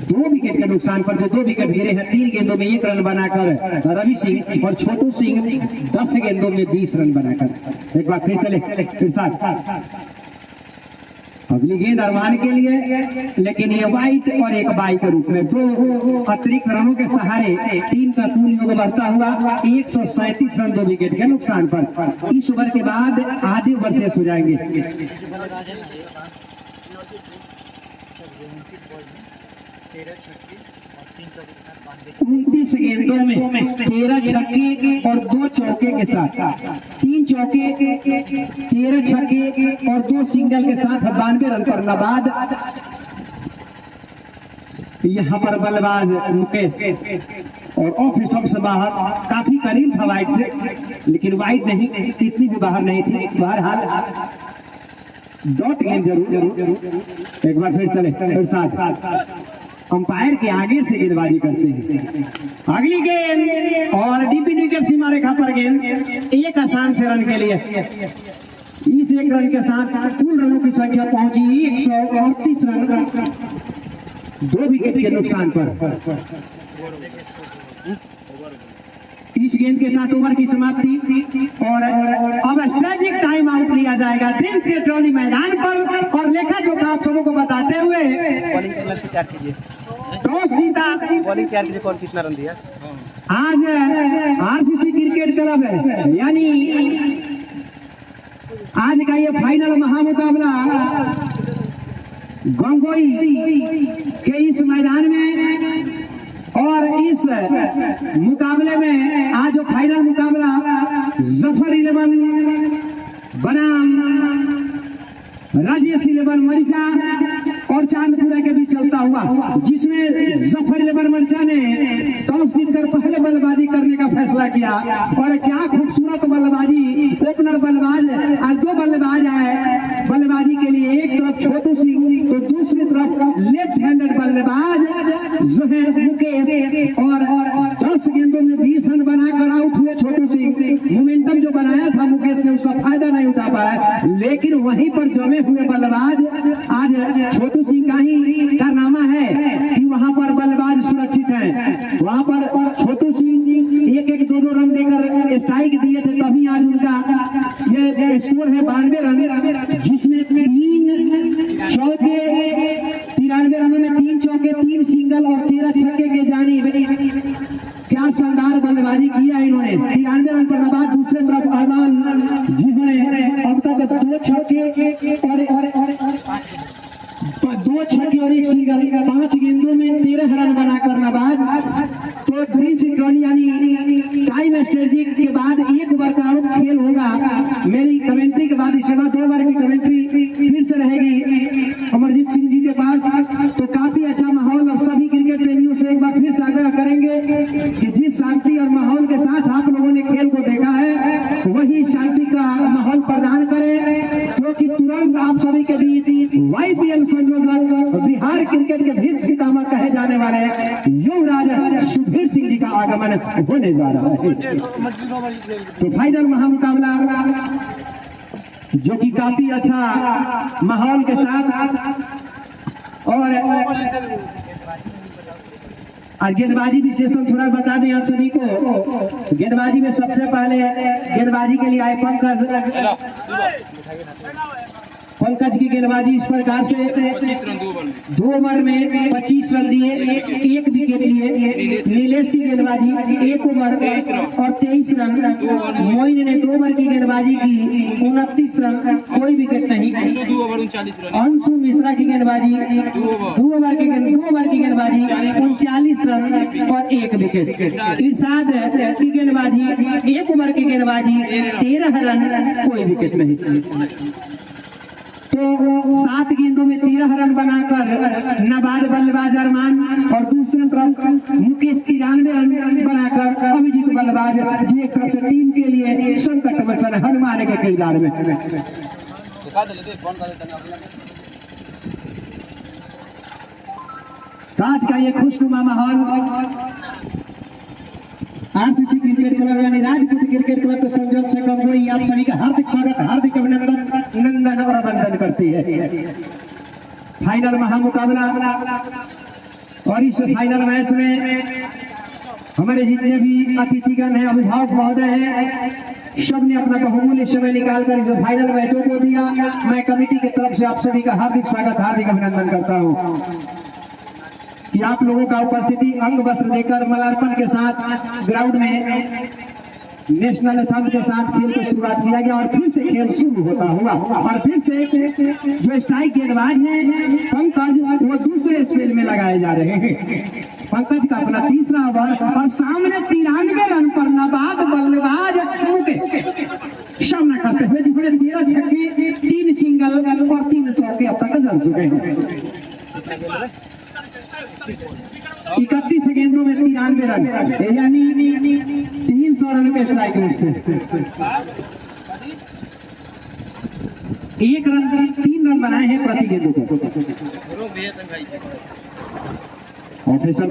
2 विकेट के नुकसान पर जो 2 विकेट गिरे हैं, 3 गेंदों में 1 रन बनाकर रवि सिंह और छोटू सिंह 10 गेंदों में 20 रन बनाकर। एक बार फिर चले फिर साथ अगली गेंद अरमान के लिए, लेकिन ये वाइट और एक बाई के रूप में 2 अतिरिक्त रनों के सहारे टीम का कुल योग बढ़ता हुआ 137 रन 2 विकेट के नुकसान पर। इस ओवर के बाद आधे ओवर शेष हो जाएंगे। 29 गेंदों में 13 छक्के और 2 चौके के साथ, 3 चौके 13 छक्के और 2 सिंगल के साथ 92 रन पर नवाद। यहाँ पर बल्लेबाज मुकेश और ऑफ स्टंप से बाहर, काफी करीब था वाइड से, लेकिन वाइड नहीं, इतनी भी बाहर नहीं थी। बहरहाल डॉट गेंद जरूर। एक बार फिर चले फिर साथ अंपायर के आगे से गेंदबाजी करते हैं। अगली गेंद और डीपी विकेट सीमा रेखा पर गेंद, एक आसान से रन के लिए। इस 1 रन के साथ कुल रनों की संख्या पहुंची 138 रन 2 विकेट के नुकसान पर। इस गेंद के साथ ओवर की समाप्ति और अब स्ट्रेटेजिक टाइम आउट लिया जाएगा ड्रीम्स के ट्रॉली मैदान पर। और लेखा जोखा आप सबों को बताते हुए टॉस जीता। बॉलिंग तैयार कीजिए, कौन कितना रन दिया? आज आरसीसी क्रिकेट क्लब है, यानी आज का ये फाइनल महामुकाबला गंगोई के इस मैदान में, और इस मुकाबले में आज जो फाइनल मुकाबला जफर 11 बनाम राजेश 11 मरिचा और चांदपुरा के बीच चलता हुआ, जिसमें जफर 11 मरिचा ने टॉस जीतकर पहले बल्लेबाजी करने का फैसला किया। और क्या खूबसूरत बल्लेबाजी, ओपनर बल्लेबाज आज 2 बल्लेबाज आए बल्लेबाजी के लिए। एक तरफ छोटू सिंह तो दूसरी तरफ लेफ्ट हैंडेड बल्लेबाज जो है मुकेश, और 10 गेंदों में 20 रन बनाकर आउट हुए छोटू सिंह। मोमेंटम जो बनाया था मुकेश ने उसका फायदा नहीं उठा पाया, लेकिन वहीं पर जमे हुए बल्लेबाज आज छोटू सिंह का ही कारनामा है कि वहां पर बल्लेबाज सुरक्षित हैं। वहां पर छोटू सिंह 1-1, 2-2 रन देकर स्ट्राइक दिए थे, तभी आज उनका ये स्कोर है 92 रन, जिसमें 3 चौके 93 रनों में 3 चौके 3 सिंगल और 13 छक्के के जानिब। क्या शानदार बल्लेबाजी किया इन्होंने। 93 रन पर नवाज, दूसरे तरफ अरमान जिन्होंने अब तक 2 छक्के और 2 छक्के और 1 सिंगल, 5 गेंदों में 13 रन बनाकर नवाज। तो ड्रीम्स ट्रॉली यानी टाइम स्ट्रेटजी के बाद 1 ओवर का और खेल होगा। मेरी कमेंट्री के बाद इसके बाद 2 ओवर की कमेंट्री फिर से रहेगी अमरजीत सिंह जी के पास। तो काफी अच्छा माहौल, और सभी क्रिकेट प्रेमियों से एक बार फिर से आग्रह करेंगे कि जिस शांति और माहौल के साथ आप लोगों ने खेल को देखा है, वही शांति का माहौल प्रदान करें, क्योंकि तुरंत आप सभी के बीच YPL संयोजक बिहार क्रिकेट के भीष्म पितामह कहे जाने वाले युवराज सुधीर सिंह जी का आगमन होने जा रहा है। तो फाइनल महामुकाबला जो कि काफी अच्छा माहौल के साथ, और आज गेंदबाजी विशेषण थोड़ा बता दें आप सभी को। गेंदबाजी में सबसे पहले गेंदबाजी के लिए आए पंकज की गेंदबाजी इस प्रकार से 2 ओवर में 25 रन दिए, 1 विकेट लिए। नीलेश की गेंदबाजी 1 ओवर और 23 रन। मोइन ने 2 ओवर की गेंदबाजी की 29 रन, कोई विकेट नहीं। अंशु मिश्रा की गेंदबाजी 2 ओवर की गेंदबाजी 39 रन और 1 विकेट। इरशाद की गेंदबाजी 1 ओवर की गेंदबाजी 13 रन, कोई विकेट नहीं। तो 7 गेंदों में 13 रन बनाकर नाबाद बल्लेबाज अरमान और दूसरी तरफ मुकेश 93 रन बनाकर अभिजीत बल्लेबाज जो एक तरफ से टीम के लिए संकट मोचन हनुमान के किरदार में। आज का ये खुशनुमा माहौल आरसीसी क्रिकेट क्लब यानी राजपूत क्रिकेट क्लब के संयोजक से कम हुई आप सभी का हार्दिक स्वागत, हार्दिक अभिनंदन, नंदन और अभिनंदन करती है। फाइनल महामुकाबला और इस फाइनल मैच में हमारे जितने भी अतिथिगण हैं, अभिभावक महोदय हैं, सब ने अपना बहुमूल्य समय निकालकर इस फाइनल मैचों को दिया। मैं कमेटी की तरफ से आप सभी का हार्दिक स्वागत, हार्दिक अभिनंदन करता हूँ कि आप लोगों का उपस्थिति अंग वस्त्र देकर माल्यार्पण के साथ ग्राउंड में नेशनल एंथम के साथ खेल की शुरुआत किया गया और फिर से खेल शुरू होता हुआ और फिर से जो स्ट्राइक गेंदबाज हैं पंकज वो दूसरे स्पेल में लगाए जा रहे हैं। पंकज का अपना तीसरा ओवर और सामने 93 रन पर नाबाद बल्लेबाज सामना करते हुए जिन्होंने 13 छक्के 3 सिंगल और 3 चौके अब तक जड़ चुके हैं। 31 गेंदों में 93 रन यानी 300 रन के स्ट्राइक रेट से 3 रन बनाए हैं प्रति गेंदों को। और फिर सब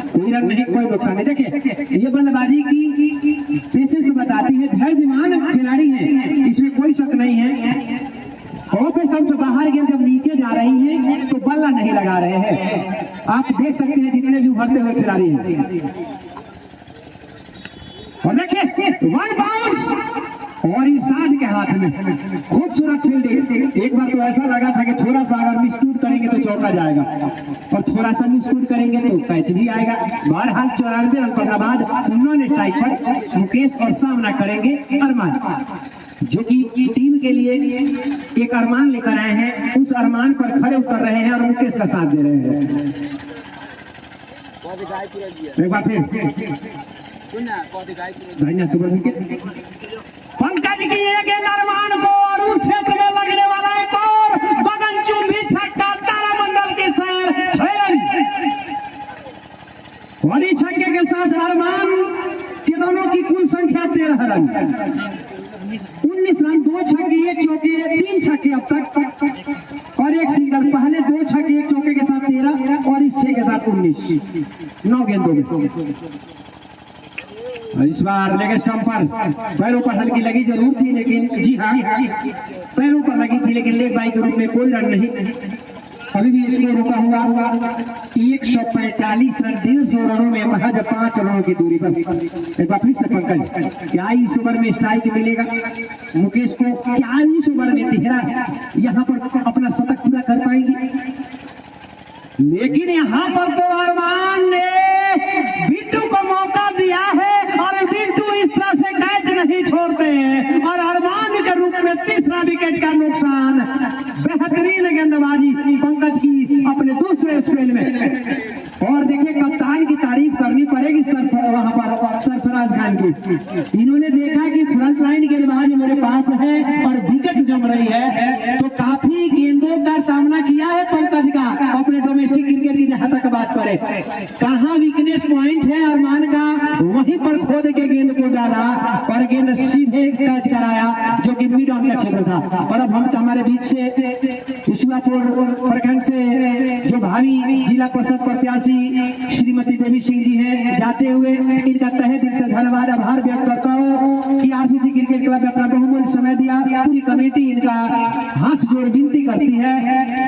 कोई रन नहीं, कोई नुकसान नहीं। देखिए ये बल्लेबाजी की पेशेंस बताती है, धैर्यमान खिलाड़ी हैं, इसमें कोई शक नहीं है। और फिर कम से बाहर गेंद जब नीचे जा रही है तो बल्ला नहीं लगा रहे हैं। आप देख सकते हैं जितने भी उभरते हुए खिलाड़ी हैं। और देखिए 1 बाउंस और इरशाद के हाथ में खूबसूरत फील्डिंग। एक बार तो ऐसा लगा था कि थोड़ा सा अगर मिसशूट करेंगे तो चौका जाएगा और थोड़ा सा मिसशूट करेंगे तो कैच भी आएगा। बहरहाल 94 रन पर नाबाद नॉन स्ट्राइक पर मुकेश और सामना करेंगे अरमान, जो कि टीम के लिए एक अरमान लेकर आए हैं। उस अरमान पर खड़े उतर रहे हैं और मुकेश का साथ दे रहे हैं। एक बार फिर पंकज की एक अरमान को और उस क्षेत्र में लगने वाला एक और गगनचुंबी छक्का तारामंडल के सर 6 रन और इस छक्के के साथ अरमान के दोनों की कुल संख्या 13 रन 19 रन, 2 छक्के 1 चौके 3 छक्के अब तक और 1 सिंगल। पहले 2 छक्के 1 चौके के साथ 13 और इस 6 के साथ 19 9 गेंदों में। इस बार लेग स्टंप पर पैरों पर हल्की लगी जरूर थी, लेकिन जी हाँ पैरों पर लगी थी, लेकिन लेग बाई के रूप में कोई रन नहीं। अभी भी स्कोर रुका हुआ 145 रन 150 रनों में महज 5 रनों की दूरी पर। एक बार फिर से पंकज, क्या इस ओवर में स्ट्राइक मिलेगा मुकेश को? क्या इस ओवर में तिहरा यहाँ पर अपना शतक पूरा कर पाएंगे? लेकिन यहाँ पर तो अरमान ने बिट्टू को मौका दिया है और बिट्टू इस तरह से कैच नहीं छोड़ते और अरमान के रूप में तीसरा विकेट का नुकसान। बेहतरीन गेंदबाजी पंकज की अपने दूसरे स्पेल में। और देखिए कप्तान की तारीफ करनी पड़ेगी वहां पर सरफराज खान की। इन्होंने देखा कि फ्रंट लाइन गेंदबाज मेरे पास है और विकेट जम रही है, तो काफी गेंदों का सामना किया है पंकज का अपने डोमेस्टिक क्रिकेट की जहां तक बात करें। कहाँ वीकनेस पॉइंट है अरमान का, वहीं पर खोद के गेंद को डाला और गेंद सीधे कैच कराया, जो कि मिड ऑन का क्षेत्र था। और अब हम हमारे बीच से ईश्वरपुर प्रखंड से जो भावी जिला परिषद प्रत्याशी श्रीमती देवी सिंह जी हैं, जाते हुए इनका तहे दिल से धन्यवाद आभार व्यक्त करता हूँ कि आरसीसी क्रिकेट क्लब में अपना बहुमूल्य समय दिया। पूरी कमेटी इनका हाथ जोड़ विनती करती है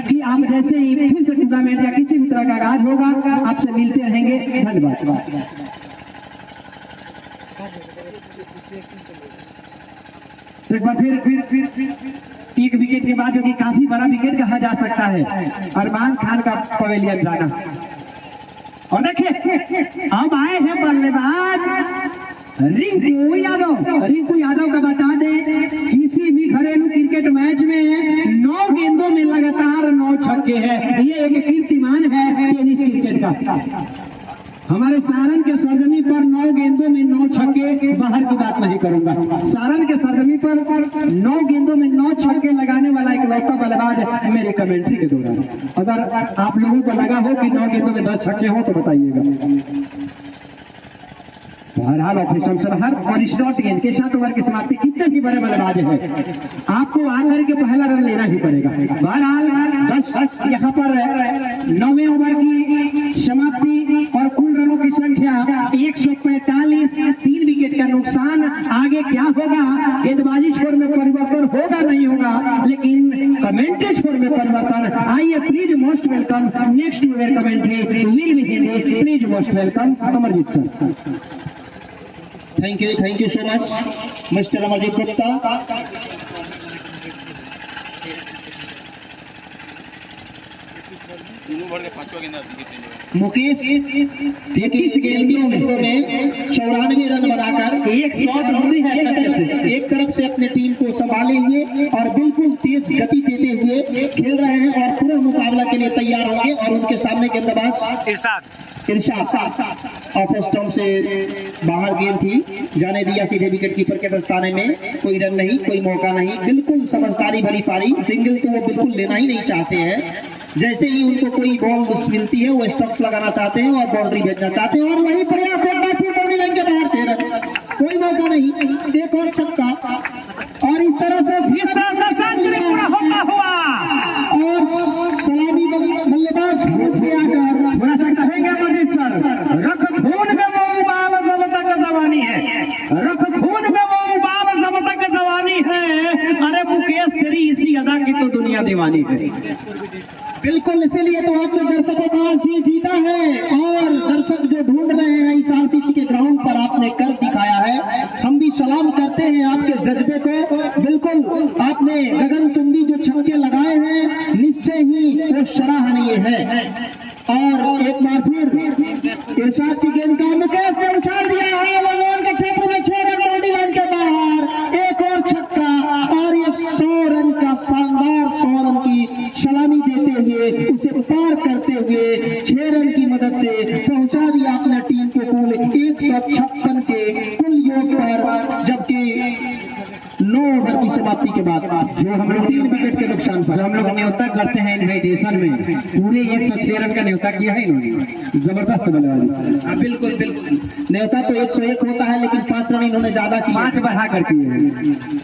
कि आप जैसे ही फिर से टूर्नामेंट या किसी भी तरह का आगाज होगा आपसे मिलते रहेंगे। धन्यवाद। एक बार फिर एक विकेट के बाद, जो कि काफी बड़ा विकेट कहा जा सकता है, अरमान खान का पवेलियन जाना। और देखिए अब आए हैं बल्लेबाज रिंकू यादव। रिंकू यादव का बता दें किसी भी घरेलू क्रिकेट मैच में 9 गेंदों में लगातार 9 छक्के हैं। ये एक कीर्तिमान है टेनिस क्रिकेट का। हमारे सारण के सरजमी पर 9 गेंदों में 9 छक्के, बाहर की बात नहीं करूंगा। सारण के सरजमी पर 9 गेंदों में 9 छक्के लगाने वाला इकलौता बल्लेबाज मेरी कमेंट्री के दौरान। अगर आप लोगों को लगा हो कि 9 गेंदों में 10 छक्के हो तो बताइएगा। बहरहाल ऑफिशियल से बाहर और इस डॉट गेंद के 7 ओवर की समाप्ति। कितने भी बड़े बल्लेबाज हैं, आपको आकर के पहला रन लेना ही पड़ेगा। बहरहाल 10 यहाँ पर 9वें ओवर की समाप्ति और कुल रनों की संख्या 145, 3 विकेट का नुकसान। आगे क्या होगा, गेंदबाजी छोर में परिवर्तन होगा नहीं होगा, लेकिन कमेंट्री छोर में परिवर्तन। आइए please most welcome next over commentary will be Hindi. Please most welcome Amarjeet sir. Thank you so much mister Amarjeet Gupta. Mukesh 23 गेंदों में 94 रन बनाकर एक तरफ से अपने टीम को संभाले हुए और बिल्कुल तेज गति देते हुए खेल रहे हैं और पूरे मुकाबला के लिए तैयार होंगे। और उनके सामने गेंदबाज इरशाद ऑफ स्टंप से बाहर गेंद थी, जाने दिया सीधे विकेट कीपर के दस्ताने में। कोई रन नहीं, कोई मौका नहीं, बिल्कुल समझदारी भरी पारी। सिंगल तो वो बिल्कुल लेना ही नहीं चाहते हैं। जैसे ही उनको कोई बॉल मिलती है वो स्टंप्स लगाना चाहते हैं और बाउंड्री भेजना चाहते हैं। और वही प्रयास एक बार फिर बाउंड्री लाइन के बाहर से रन, कोई मौका नहीं, एक और छक्का। और इस तरह से सेंचुरी पूरा होता हुआ और सलामी बल्लेबाज आकर थोड़ा सा कहेंगे अमरजीत सर, रख खून में वो उबाल जब तक जवानी है, रख खून में वो उबाल जब तक जवानी है। अरे मुकेश तेरी इसी अदा की तो दुनिया दीवानी है। बिल्कुल, इसीलिए तो आपने दर्शकों का आज दिल जीता है और दर्शक जो ढूंढ रहे हैं इस आरसीसी के ग्राउंड पर आपने कर दिखाया है। हम भी सलाम करते हैं आपके जज्बे को। बिल्कुल आपने गगनचुंबी जो छक्के लगाए हैं निश्चय ही वो सराहनीय है। और एक बार फिर इरशाद की गेंद का मुकेश ने उछाल दिया है लगन के क्षेत्र में 6 रन बाउंड्री लाइन के बाहर, एक और छक्का। और ये 100 रन का शानदार 100 रन की सलामी देते हुए उसे पार करते हुए 6 रन की मदद से पहुंचा दिया अपने टीम को कुल 156 के कुल योग पर। जबकि 9 ओवर की समाप्ति के बाद जो हम लोग 3 विकेट के नुकसान पर जो हम लोग न्योता करते हैं इन्विटेशन में, पूरे 106 रन का न्योता किया है इन्होंने। जबरदस्त बल्लेबाजी। बिल्कुल न्योता तो 101 होता है, लेकिन 5 रन इन्होंने ज्यादा किए, 5 बढ़ा कर किए हैं।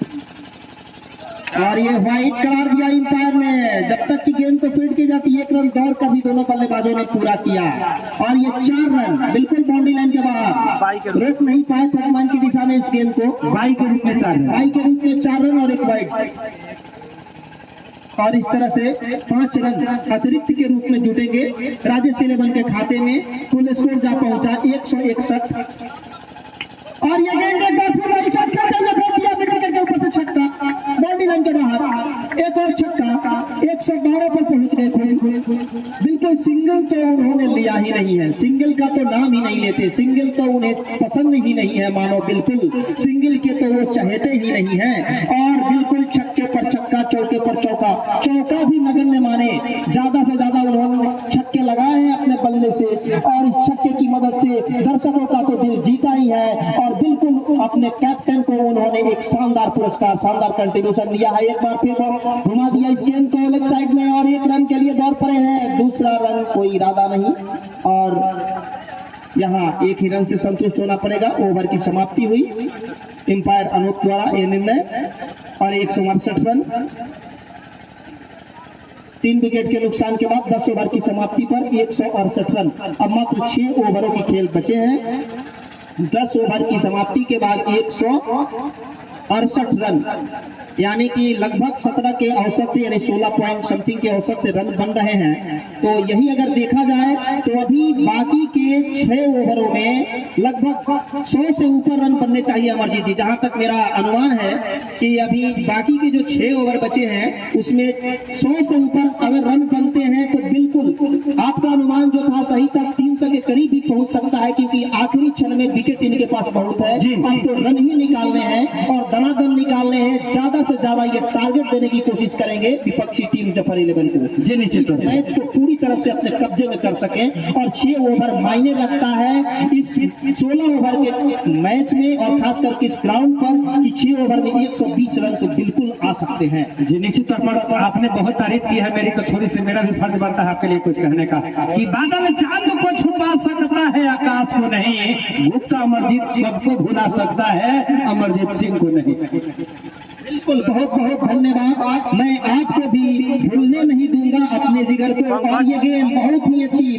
और ये व्हाइट करार दिया अंपायर ने। जब तक की गेंद को फील्ड की जाती है 1 रन दौड़ का भी दोनों बल्लेबाजों ने पूरा किया। और ये 4 रन बिल्कुल बाउंड्री लाइन के बाहर, रोक नहीं पाए तापमान की दिशा में इस गेंद को। बाई के रूप में 4 रन, बाई के रूप में 4 रन और 1 वाइड। और इस तरह से 5 रन अतिरिक्त के रूप में जुटेंगे राजेश 11 के खाते में। कुल स्कोर जा पहुंचा 161। और ये गेंद एक बार फिर वही शॉट खेलते हुए फेंक दिया मिड विकेट के ऊपर से छक्का, बाउंड्री लाइन के बाहर, एक और छक्का। 112 पर पहुंच गए थे। बिल्कुल सिंगल तो उन्होंने लिया ही नहीं है, सिंगल का तो नाम ही नहीं लेते, सिंगल तो उन्हें पसंद ही नहीं है मानो। बिल्कुल सिंगल के तो वो चाहते ही नहीं है। और बिल्कुल छक्के पर छक्का, चौके पर चौका, चौका भी नगण्य माने। ज्यादा से ज्यादा उन्होंने छक्के लगाए हैं अपने बल्ले से और इस छक्के की मदद से दर्शकों का तो दिल जीता ही है। और बिल्कुल अपने कैप्टन को उन्होंने एक शानदार पुरस्कार, शानदार कंट्रीब्यूशन दिया है। एक बार फिर घुमा दिया इस गेंद को लेग साइड में और 1 रन के लिए दौड़ पड़े हैं। दूसरा रन कोई इरादा नहीं और यहाँ 1 ही रन से संतुष्ट होना पड़ेगा। ओवर की समाप्ति हुई अंपायर अनूप द्वारा यह निर्णय। और 168 रन 3 विकेट के नुकसान के बाद 10 ओवर की समाप्ति पर 168 रन। अब मात्र 6 ओवरों के खेल बचे हैं। 10 ओवर की समाप्ति के बाद 168 रन, यानी कि लगभग 17 के औसत से, यानी 16 पॉइंट समथिंग के औसत से रन बन रहे हैं। तो यही अगर देखा जाए तो अभी बाकी के 6 ओवरों में लगभग 100 से ऊपर रन बनने चाहिए अमरजीत जी। जहां तक मेरा अनुमान है कि अभी बाकी के जो 6 ओवर बचे हैं उसमें 100 से ऊपर अगर रन बनते हैं तो बिल्कुल आपका अनुमान जो था सही था, 300 के करीब भी पहुंच सकता है। क्योंकि आखिरी क्षण में विकेट इनके पास बहुत है, अब तो रन ही निकालने हैं और दनादन निकालने हैं। ज्यादा से ज्यादा अलावा ये टारगेट देने की कोशिश करेंगे विपक्षी टीम जफर 11 को, जी निश्चित इस मैच को पूरी तरह से अपने कब्जे में कर सके। और 6 ओवर मायने रखता है इस 16 ओवर के मैच में, और खास करके इस ग्राउंड पर कि 6 ओवर में 120 रन तो बिल्कुल आ सकते हैं। जी निश्चित तौर पर आपने बहुत तारीफ की है मेरी, तो थोड़ी सी मेरा भी फर्ज बनता है आपके लिए कुछ कहने का कि बादल चांद को छुपा सकता है आकाश को नहीं, गुप्ता अमरजीत सबको भुला सकता है अमरजीत सिंह को नहीं। बिल्कुल, बहुत बहुत धन्यवाद। मैं आपको भी भूलने नहीं दूंगा अपने जिगर को। और ये गेंद बहुत ही अच्छी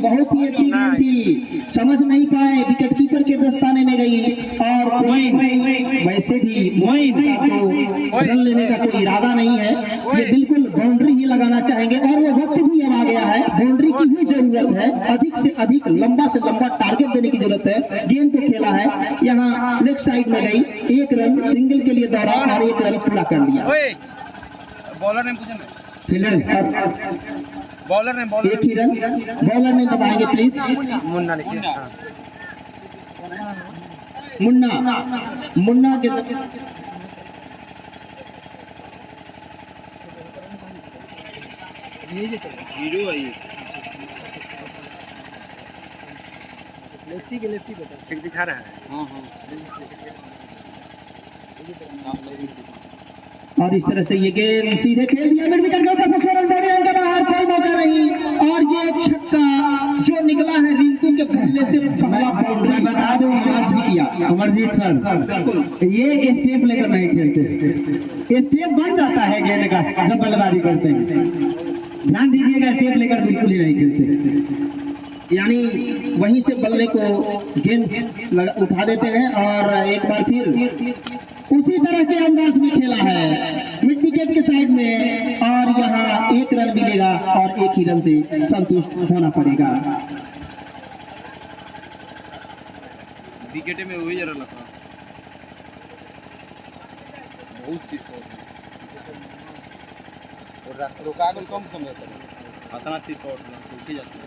गेंद थी, समझ नहीं पाए, विकेट कीपर के दस्ताने में गई। और वैसे भी तो रन लेने का कोई इरादा नहीं है, ये बिल्कुल बाउंड्री ही लगाना चाहेंगे। और वो वक्त भी अब आ गया है, बाउंड्री की ही जरूरत है, अधिक से अधिक लंबा से लंबा टारगेट देने की जरूरत है। गेंद को खेला है, यहाँ लेग साइड में गई, 1 रन सिंगल के लिए दौड़ा और 1 रन पूरा कर लिया। बॉलर ने पूछा मैं, फील्डर बॉलर ने एक ही रन, बॉलर ने बताएंगे प्लीज। मुन्ना लिखिए। मुन्ना के जीरो है ये। ठीक दिखा रहा है। और इस तरह से ये गेंद सीधे खेल दिया, मिड विकेट के ऊपर फसरन बड़े अंक बाहर, कोई मौका नहीं। और ये छक्का जो निकला है रिंकू के पहले से पहला बाउंड्री बता दो, आगाज भी किया अमरजीत सर, ये स्टेप लेकर नहीं खेलते, स्टेप बन जाता है गेंद का जब बल्लेबाजी करते हैं। ध्यान दीजिएगा, स्टेप लेकर बिल्कुल ही नहीं खेलते, यानी वहीं से बल्ले को गेंद उठा देते हैं और एक बार फिर उसी तरह के अंदाज में खेला है मिड विकेट के साइड में। और यहाँ 1 रन मिलेगा और 1 ही रन से संतुष्ट होना पड़ेगा। विकेट में वही जरा लगा, बहुत ही शॉट और रोका गल कम समय पर इतना 30 शॉट टूट जाती है।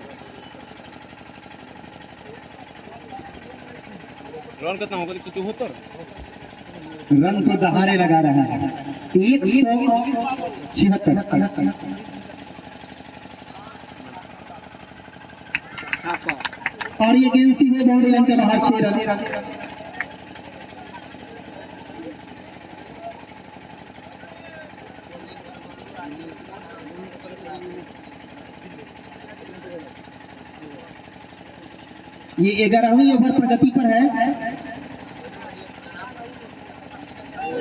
रन कितना होगा? 174 रन तो दहाड़े लगा रहा है, 176। और ये गेंद सीधे बाउंड्री लाइन के बाहर, 6 रन। ये 11वीं ओवर प्रगति पर है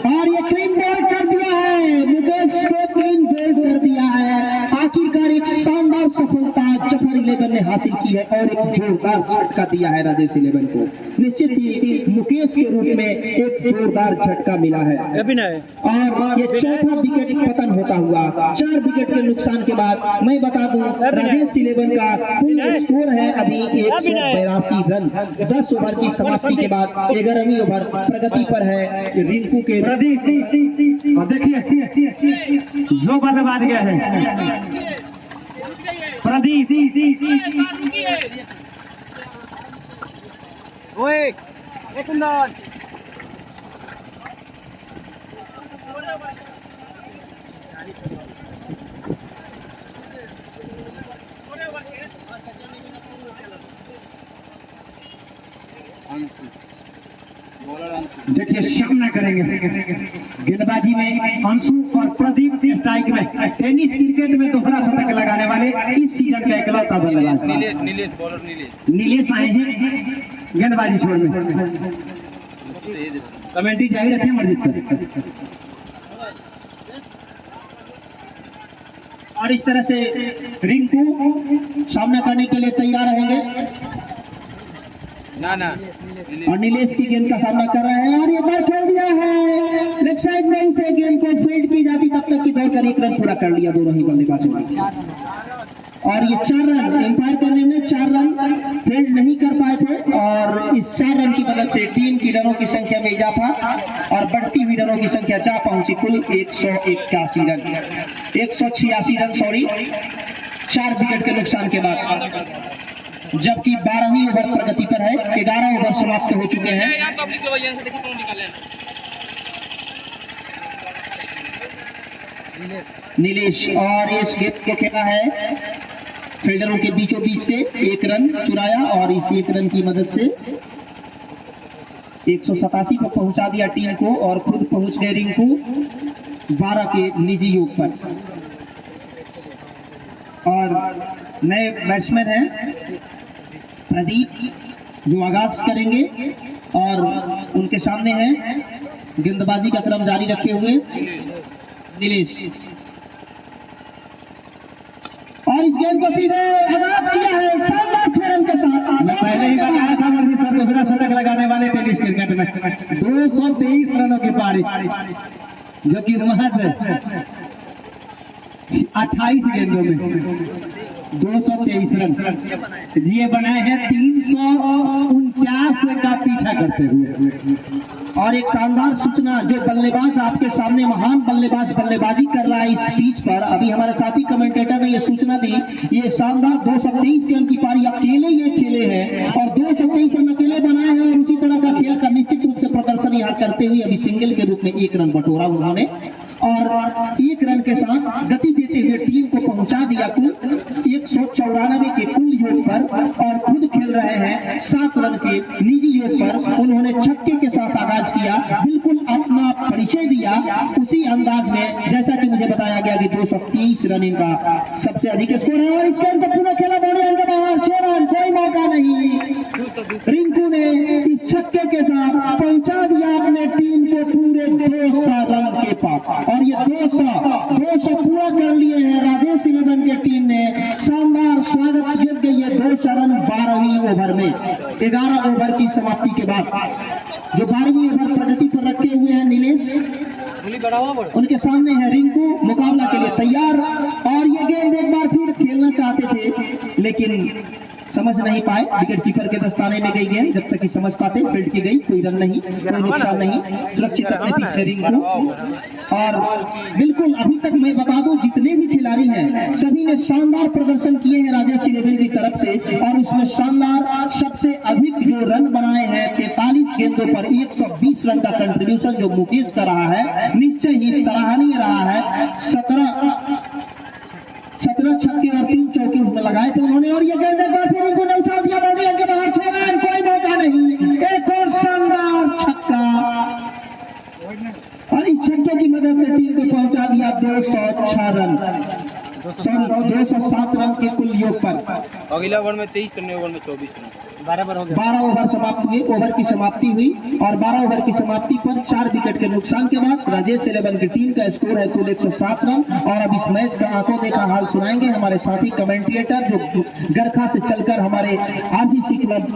और ये क्लीन बॉल कर दिया है, मुकेश को क्लीन बॉल कर दिया है। आखिरकार एक शानदार सफलता जफर 11 ने हासिल की है और एक जोरदार झटका दिया है राजेश 11 को। निश्चित ही मुकेश के रूप में एक जोरदार झटका मिला है। और ये चौथा विकेट पतन होता हुआ 4 विकेट के नुकसान के बाद मैं बता दूं राजेश 11 का कुल स्कोर है अभी 182 रन। 10 ओवर की समाप्ति के बाद 11वीं ओवर प्रगति पर है रिंकू के। और देखिए जो बल्लेबाज गया है प्रदीप, एक रन देखिए सामना करेंगे गेंदबाजी में अंशु और प्रदीप, स्ट्राइक में टेनिस क्रिकेट में दोहरा शतक लगाने वाले इस सीजन का इकलौता बल्लेबाज नीलेश बॉलर नीलेश आए हैं गेंदबाजी छोड़ में। कमेंट्री जारी रखें अमरजीत सर। और इस तरह से रिंकू सामना करने के लिए तैयार रहेंगे ना और नीलेश की गेंद का सामना कर रहे हैं और ये बॉल खेल दिया है लेग साइड में से गेंद को फील्ड की जाती तब तक की दौड़कर 1 रन पूरा कर लिया दोनों ही बल्लेबाजों ने। और ये 4 रन एम्पायर करने में 4 रन फील्ड नहीं कर पाए थे और इस 4 रन की मदद से टीम की रनों की संख्या में इजाफा और बढ़ती हुई रनों की संख्या जा पहुंची कुल 181 रन 186 रन 4 विकेट के नुकसान के बाद, जबकि 12वीं ओवर प्रगति पर है। 11 ओवर समाप्त हो चुके हैं। नीलेश, और इस गेंद को खेला है फील्डरों के बीचों बीच से, एक रन चुराया और इस एक रन की मदद से 187 पर पहुंचा दिया टीम को और खुद पहुंच गए रिंकू 12 के निजी योग पर। और नए बैट्समैन हैं प्रदीप जो आगाज करेंगे और उनके सामने है गेंदबाजी का क्रम जारी रखे हुए नीलेश, और इस गेंद को सीधे आगाज किया है शानदार 6 रन के साथ। मैं पहले ही बताया था वर्दी सर दूसरा शतक लगाने वाले टेनिस क्रिकेट में 223 रनों की पारी, जो कि महज 28 गेंदों में 223 रन। ये बनाए हैं 349 का पीछा करते हुए। और एक शानदार सूचना, जो बल्लेबाज आपके सामने महान बल्लेबाज बल्लेबाजी कर रहा है इस पिच पर, अभी हमारे साथी कमेंटेटर ने ये सूचना दी, ये शानदार 223 रन की पारी अकेले ये खेले हैं और 223 रन अकेले बनाए हैं और उसी तरह का खेल का निश्चित रूप से प्रदर्शन यहाँ करते हुए अभी सिंगल के रूप में 1 रन बटोरा उन्होंने और 1 रन के साथ गति देते हुए टीम को पहुंचा दिया कुल 194 के कुल योग पर और खुद खेल रहे हैं 7 रन के निजी योग पर। उन्होंने छक्के के साथ आगाज किया, बिल्कुल अपना परिचय दिया उसी अंदाज में जैसा कि मुझे बताया गया कि 230 रन इनका सबसे अधिक स्कोर है। और इस गेंद को पूरा खेला बॉडी अंक बाहर, 6 रन, कोई मौका नहीं। रिंकू ने इस छक्के के साथ पहुंचा दिया अपने टीम को पूरे 200 रन के पास और ये 200 पूरा कर लिए हैं राजेश 11 के टीम ने। शानदार स्वागत जीत गई है 200 रन 12वीं ओवर में, 11 ओवर की समाप्ति के बाद। जो 12वीं ओवर प्रगति पर रखे हुए हैं नीलेश, उनके सामने है रिंकू मुकाबला के लिए तैयार। और ये गेंद एक बार फिर खेलना चाहते थे लेकिन समझ नहीं पाए, विकेट कीपर के दस्ताने में गई गेंद, जब तक कि समझ पाते फील्ड की गई, कोई रन नहीं, कोई नुकसान नहीं, सुरक्षित अपने पिच पे रिंकू। और बिल्कुल अभी तक मैं बता दूं जितने भी खिलाड़ी हैं सभी ने शानदार प्रदर्शन किए हैं राजेश 11 की तरफ से और उसमें शानदार सबसे अधिक जो रन बनाए हैं 43 गेंदों पर 120 रन का कंट्रीब्यूशन जो मुकेश का रहा है निश्चय ही सराहनीय रहा है। 17 छक्के और 3 चौके उसमें लगाए थे उन्होंने और ये गेंद एक बार फिर इनको ने उछाल दिया बॉडी के बाहर, 6 रन, कोई मौका नहीं। एक और शानदार छक्का और इस छक्के की मदद से टीम को पहुंचा दिया 206 रन, 207 रन के कुल योग पर। अगला ओवर में 23 रन, ओवर में 24 रन, 12 ओवर समाप्त हुए, ओवर की समाप्ति हुई और 12 ओवर की समाप्ति पर 4 विकेट के नुकसान के बाद राजेश 11 की टीम का स्कोर है कुल 107 रन। और अब इस मैच का आंखों देखा हाल सुनाएंगे हमारे साथी कमेंटेटर जो गरखा से चलकर हमारे आरसीसी क्लब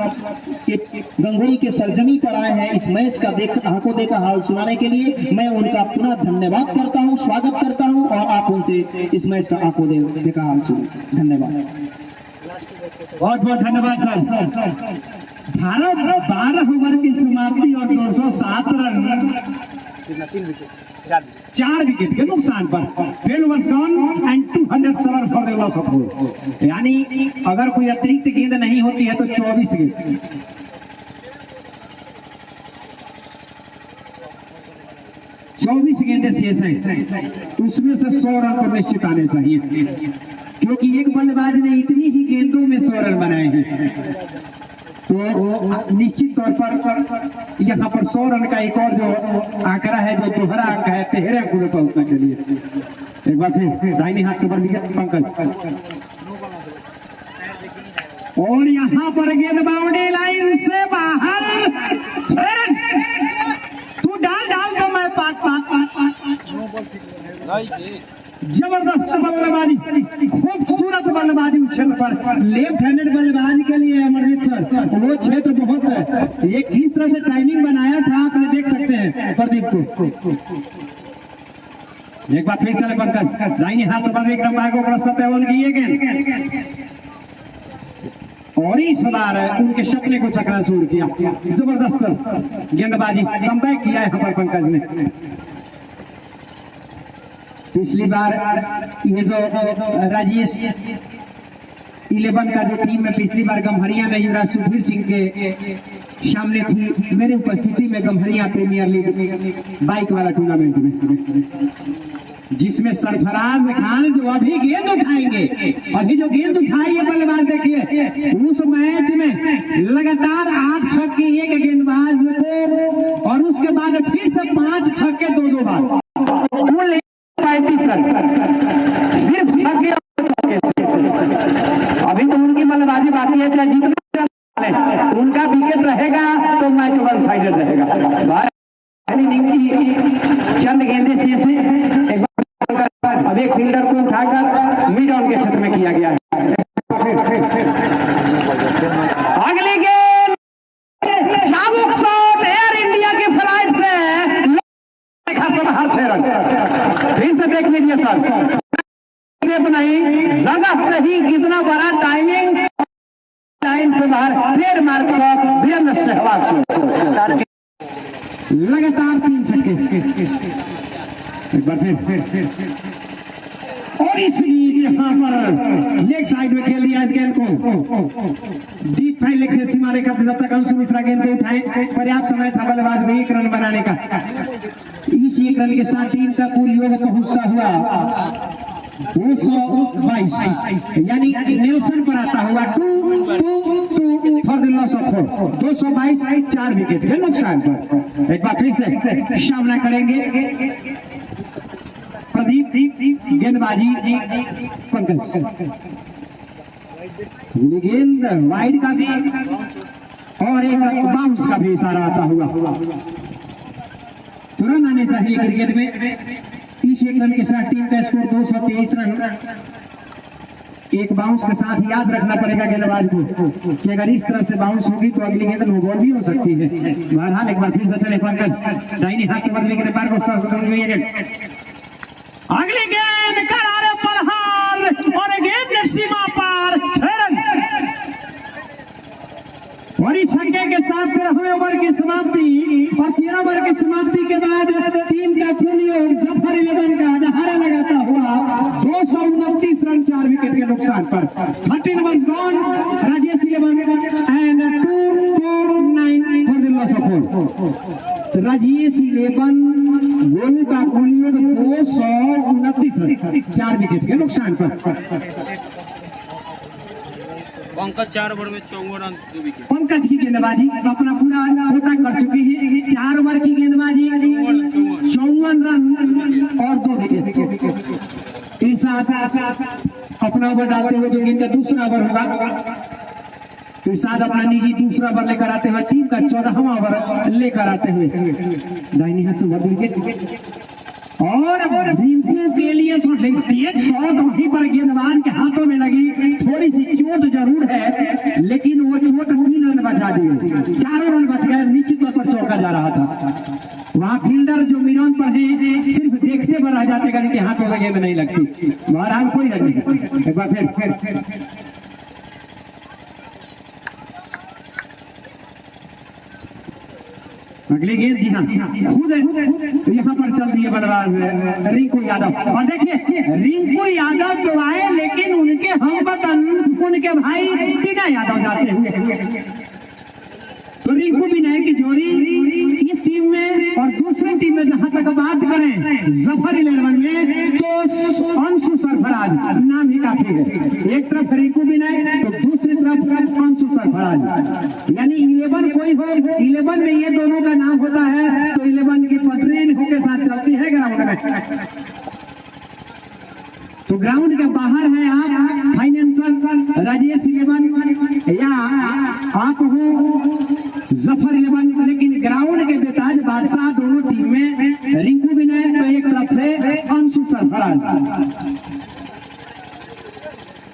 के गंगोई के सरजमी पर आए हैं इस मैच का आंखों देखा हाल सुनाने के लिए। मैं उनका पुनः धन्यवाद करता हूं, स्वागत करता हूं और आप उनसे इस मैच का आंखों देखा हाल सुने। धन्यवाद, बहुत बहुत धन्यवाद सर। भारत 12 ओवर की समाप्ति और 207 रन, 4 विकेट के नुकसान पर 12 overs gone and 207 for the loss of 4। यानी अगर कोई अतिरिक्त गेंद नहीं होती है तो 24 गेंद, 24 गेंदें शेष हैं, उसमें से 100 रन तो निश्चित आने चाहिए क्योंकि एक बल्लेबाज ने इतनी ही गेंदों में 100 रन बनाए हैं। तो निश्चित तौर पर यहाँ पर 100 रन का एक और जो आंकड़ा है जो दोहरा अंक है 13 अंकों में पहुंचने के लिए। एक बार फिर दाहिने हाथ से बन गया पंकज और यहाँ पर गेंद बाउंड्री लाइन से बाहर, तू डाल तो मैं जबरदस्त बल्लेबाजी, खूबसूरत बल्लेबाजी उछल पर लेफ्ट हैंडेड बल्लेबाजी के लिए अमरजीत सर वो क्षेत्र बहुत है। ये किस तरह से टाइमिंग बनाया था आपने देख सकते हैं प्रदीप को। एक बार फिर चले पंकज, दाहिने हाथ से बल्ले एकदम को प्रस्तुत है उनकी ये गेंद और इस बार उनके सपने को चकनाचूर किया, जबरदस्त गेंदबाजी कमबैक किया यहाँ पर पंकज ने। पिछली बार ये जो राजेश 11 का जो टीम में पिछली बार गम्हरिया में युवराज सुधीर सिंह के सामने थी मेरी उपस्थिति में गम्हरिया प्रीमियर लीग बाइक वाला टूर्नामेंट में। जिसमें सरफराज खान जो अभी गेंद उठाएंगे, अभी जो गेंद उठाई है बल्लेबाज देखिए, उस मैच में लगातार 8 छक्के एक गेंदबाज को और उसके बाद फिर से 5 छक्के 2-2 बार, कुल 35 रन सिर्फ छक्के। अभी तो उनकी बल्लेबाजी बाकी है, चाहे जितना उनका विकेट रहेगा तो मैच वन साइडेड रहेगा। चंद गेंदे शेष हैं, अब एक फील्डर को उठाकर मिड ऑन के क्षेत्र में किया गया है। अगली गेंद चाबुक शॉट एयर इंडिया की फ्लाइट से बाहर से रन, फिर से देख लीजिए सर, नहीं जगह सही, कितना बड़ा टाइमिंग, लाइन से बाहर trademark shot Virender Sehwag, लगातार 3 छक्के। एक बार फिर और इस बीच यहाँ पर लेग साइड में खेल दिया इस गेंद को, डीप थाई लेग से सीमा रेखा से जब तक अंशु मिश्रा गेंद को उठाए, पर्याप्त समय था बल्लेबाज में 1 रन बनाने का। इस 1 रन के साथ टीम का कुल योग पहुंचता हुआ 222, यानी नेल्सन पर आता हुआ 2-2 for the loss of 4, 222 4 wicket के नुकसान पर। एक बार फिर से सामना करेंगे प्रदीप, गेंदबाजी पंकज, गेंद वाइड का भी और एक बाउंस का भी इशारा आता हुआ, तुरंत आने चाहिए क्रिकेट में। इस 1 रन के साथ टीम का स्कोर 223 रन। एक बाउंस के साथ याद रखना पड़ेगा गेंदबाज को कि अगर इस तरह से बाउंस होगी तो अगली गेंद नो बॉल भी हो सकती है। बहरहाल एक बार फिर से चले पंकज, दाहिने हाथ से बदले के बार अगली गेंद करारे प्रहार और गेंद सीमा पार 6 रन। बड़ी छक्के के साथ 13वें ओवर की समाप्ति और 13 ओवर की समाप्ति के बाद टीम का कुल योग जफर 11 का दहाड़ा लगाता हुआ 229 रन 4 विकेट के नुकसान पर। 13 runs gone, Rajesh 11 and 249 for the loss of 4। Rajesh 11, Golu का कुल योग 229 रन 4 विकेट के नुकसान पर। पंकज 4 ओवर में 54 रन 2 विकेट। पंकज की गेंदबाजी अपना पूरा कोटा कर चुकी है, 4 ओवर की गेंदबाजी 54 रन और 2 विकेट। इस साथ अपना ओवर डालते हुए जो गेंद का दूसरा ओवर होगा, तो साथ अपना निजी दूसरा ओवर लेकर आते हुए टीम का 14वां ओवर लेकर आते हुए दाहिने हाथ से विकेट और रिंकू के लिए एक शॉट वहीं पर गेंदबाज के हाथों में लगी, थोड़ी सी चोट जरूर है लेकिन वो चोट 3 रन बचा दिए, 4 रन बच गए, निश्चित तौर पर चौका जा रहा था। वहाँ फील्डर जो मिरान पर है सिर्फ देखते पर रह जाते, इनके हाथों से गेंद नहीं लगती। बहरहाल कोई रन नहीं। एक बार फिर अगली गेंद, जी हाँ खुद यहाँ पर चल रही है बल्लेबाज रिंकू यादव। और देखिए रिंकू यादव तो आए लेकिन उनके हम वतन उनके भाई बिना यादव जाते हुए, तो रिंकू विनय की जोड़ी इस टीम में और दूसरी टीम में जहां तक बात करें जफर 11 में तो अंशु सरफराज नाम ही काफी है। एक तरफ रिंकू विनय तो दूसरी तरफ अंशु सरफराज, यानी 11 कोई हो 11 में ये दोनों का नाम होता है तो 11 की पटरी के साथ चलती है ग्राउंड में। तो ग्राउंड के बाहर है आप फाइनेंशियल राजेश 11 या आप हो जफर 11, लेकिन ग्राउंड के बेताज बादशाह दोनों टीम में रिंकू विनय तो एक तरफ से अंशु सरफराज।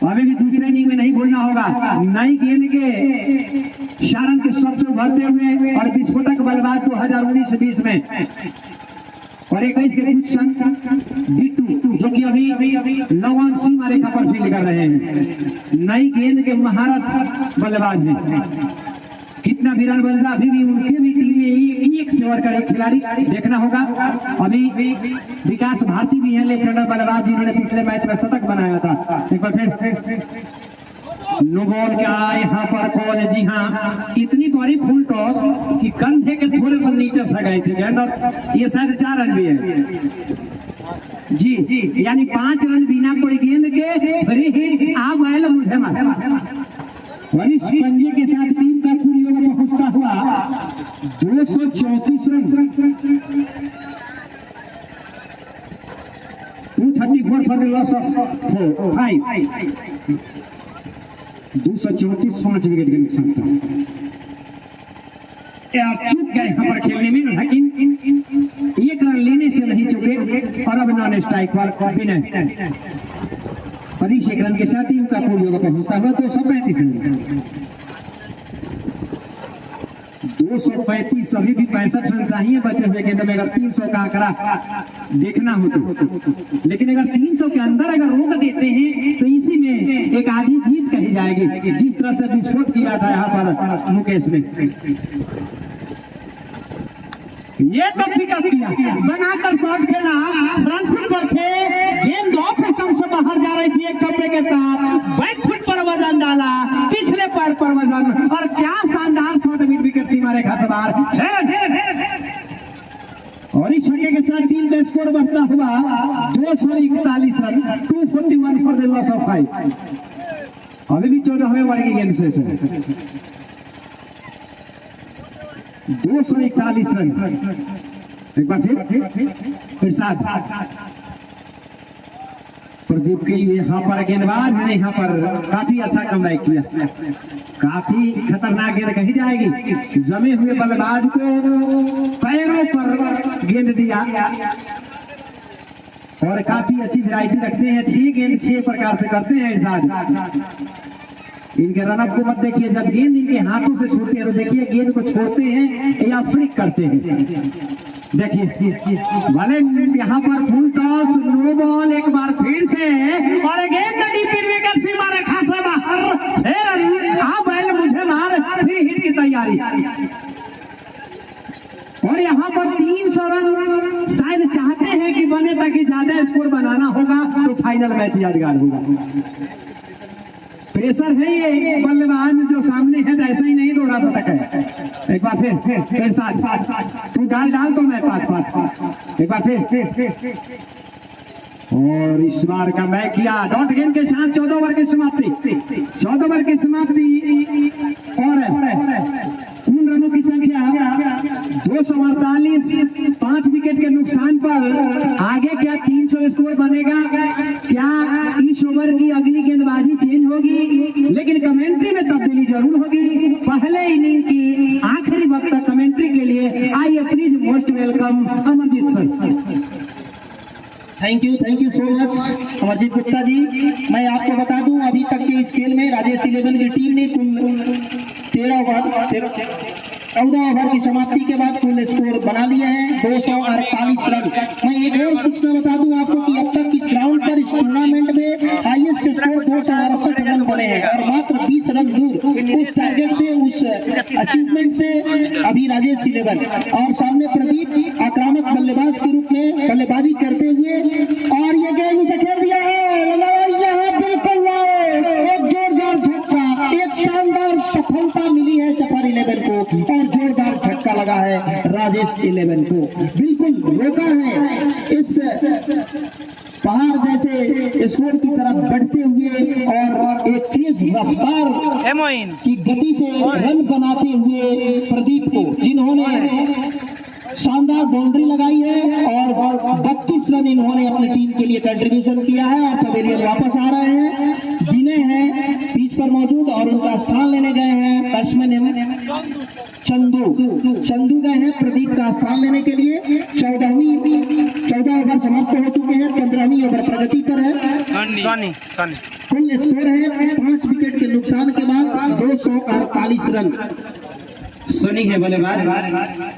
अभी भी दूसरे इनिंग में नहीं भूलना होगा, नई गेंद के शारन के सबसे उभरते हुए और विस्फोटक बल्लेबाज 2019-20 में और 21 के कुछ संग बिट्टू जो कि अभी नौवां सीमा रेखा पर फील्ड कर रहे हैं, नई गेंद के महारथ बल्लेबाज हैं। कितना भी रन बन रहा, अभी भी उनके भी टीम में एक से ओवर का एक खिलाड़ी देखना होगा। अभी विकास भारती भी है लेफ्ट हैंडर बल्लेबाज जिन्होंने पिछले मैच में शतक बनाया था। एक बार फिर नो बॉल क्या यहाँ पर कॉल, जी हाँ इतनी बड़ी फुल टॉस कि कंधे के थोड़े से नीचे से गए थे गेंद और ये शायद 4 रन भी है। जी, यानी 5 रन बिना कोई गेंद के फ्री हिट आ गए मुझे मार। और इस पंजे के साथ टीम का कुल योग पहुंचता हुआ 234 run, 234 for the loss of 5, 234 5 wicket के नुकसान था। चूक गए यहाँ पर खेलने में, लेकिन 1 रन लेने से नहीं चुके और अब नॉन स्ट्राइक पर विनय। और इस 1 रन के साथ टीम का कुल योग पहुंचता हुआ 235 रन। 235 अभी भी 65 रन चाहिए बचे हुए गेंद में, अगर 300 का आंकड़ा देखना हो तो। लेकिन अगर 300 के अंदर अगर रोक देते हैं तो इसी में एक आधी जीत कही जाएगी, जिस तरह से विस्फोट किया था यहाँ पर मुकेश ने। ये तो पिकअप किया, बनाकर शॉट खेला, फ्रंट फुट पर थे, गेंद ऑफ स्टंप से बाहर जा रही थी एक टप्पे के साथ, बैक फुट पर वजन डाला, पिछले पैर पर वजन, और क्या शानदार शॉट मिड विकेट सीमा रेखा से बाहर। और इस छक्के के साथ टीम का स्कोर बढ़ता हुआ 241 run, 241 for the loss of 5। अभी भी 14वें ओवर की गेंद शेष है। 241 रन। एक बार फिर साथ प्रदीप के लिए यहाँ पर गेंदबाज ने यहाँ पर काफी अच्छा कमबैक किया, काफी खतरनाक गेंद कही जाएगी। जमे हुए बल्लेबाज को पैरों पर गेंद दिया और काफी अच्छी वैरायटी रखते हैं, 6 गेंद 6 प्रकार से करते हैं इरशाद। इनके रनअप को मत देखिए, जब गेंद इनके हाथों से छूटती है तो देखिए गेंद को छोड़ते हैं या फ्लिक करते हैं। देखिए भले यहाँ पर फुल टॉस, नो बॉल, एक बार फिर से, और गेंद विकेट सीमा रेखा से बाहर। 6 रन आ बैल मुझे मार, फ्री हिट की तैयारी। और यहाँ पर 300 रन शायद चाहते हैं कि बने, ताकि ज्यादा स्कोर बनाना होगा तो फाइनल मैच यादगार होगा। प्रेशर है ये बल्लेबाज जो सामने है, तो ऐसा ही नहीं दोहरा सकता है। एक बार फिर साथ तू डाल तो मैं पात। एक बार फिर और इस बार का मैं किया डॉट गेंद के साथ 14 ओवर की समाप्ति, 14 ओवर की समाप्ति और कुल रनों की संख्या 248, 5 विकेट के नुकसान पर। आगे क्या 300 स्कोर बनेगा? क्या इस ओवर की अगली गेंदबाजी चेंज होगी? लेकिन कमेंट्री में तब्दीली जरूर होगी। पहले इनिंग की आखिरी वक्त तक कमेंट्री के लिए आइए please most welcome Amarjeet sir. Thank you so much Amarjeet Gupta ji. मैं आपको बता दूं अभी तक के इस खेल में राजेश 11 की टीम ने कुल 14 ओवर की समाप्ति के बाद कुल स्कोर बना लिया है 248 रन। मैं एक और सूचना बता दूं आपको कि अब तक इस ग्राउंड पर इस टूर्नामेंट में हाईएस्ट स्कोर 268 रन बने हैं और मात्र 20 रन दूर उस टारगेट से, उस अचीवमेंट से अभी राजेश 11 और सामने प्रदीप आक्रामक बल्लेबाज के रूप में बल्लेबाजी करते हुए, और ये गेंद उसे खेल दिया है, यहाँ बिल्कुल एक जोरदार झटका, एक शानदार सफलता मिली है जफर 11 को और जोरदार झटका लगा है राजेश 11 को। बिल्कुल रोका है इस पहाड़ जैसे स्कोर की तरफ बढ़ते हुए और एक तेज रफ्तार की गति से रन बनाते हुए प्रदीप को, जिन्होंने शानदार बाउंड्री लगाई है और 32 रन इन्होंने अपनी टीम के लिए कंट्रीब्यूशन किया है और पवेलियन वापस आ रहे हैं। विनय है पिच पर मौजूद और उनका स्थान लेने गए हैं बैट्समैन चंदू गए हैं प्रदीप का स्थान लेने के लिए। 14 ओवर समाप्त हो चुके हैं, 15वीं ओवर प्रगति पर है। कुल स्कोर है 5 विकेट के नुकसान के बाद 248 रन। सनी है बल्लेबाज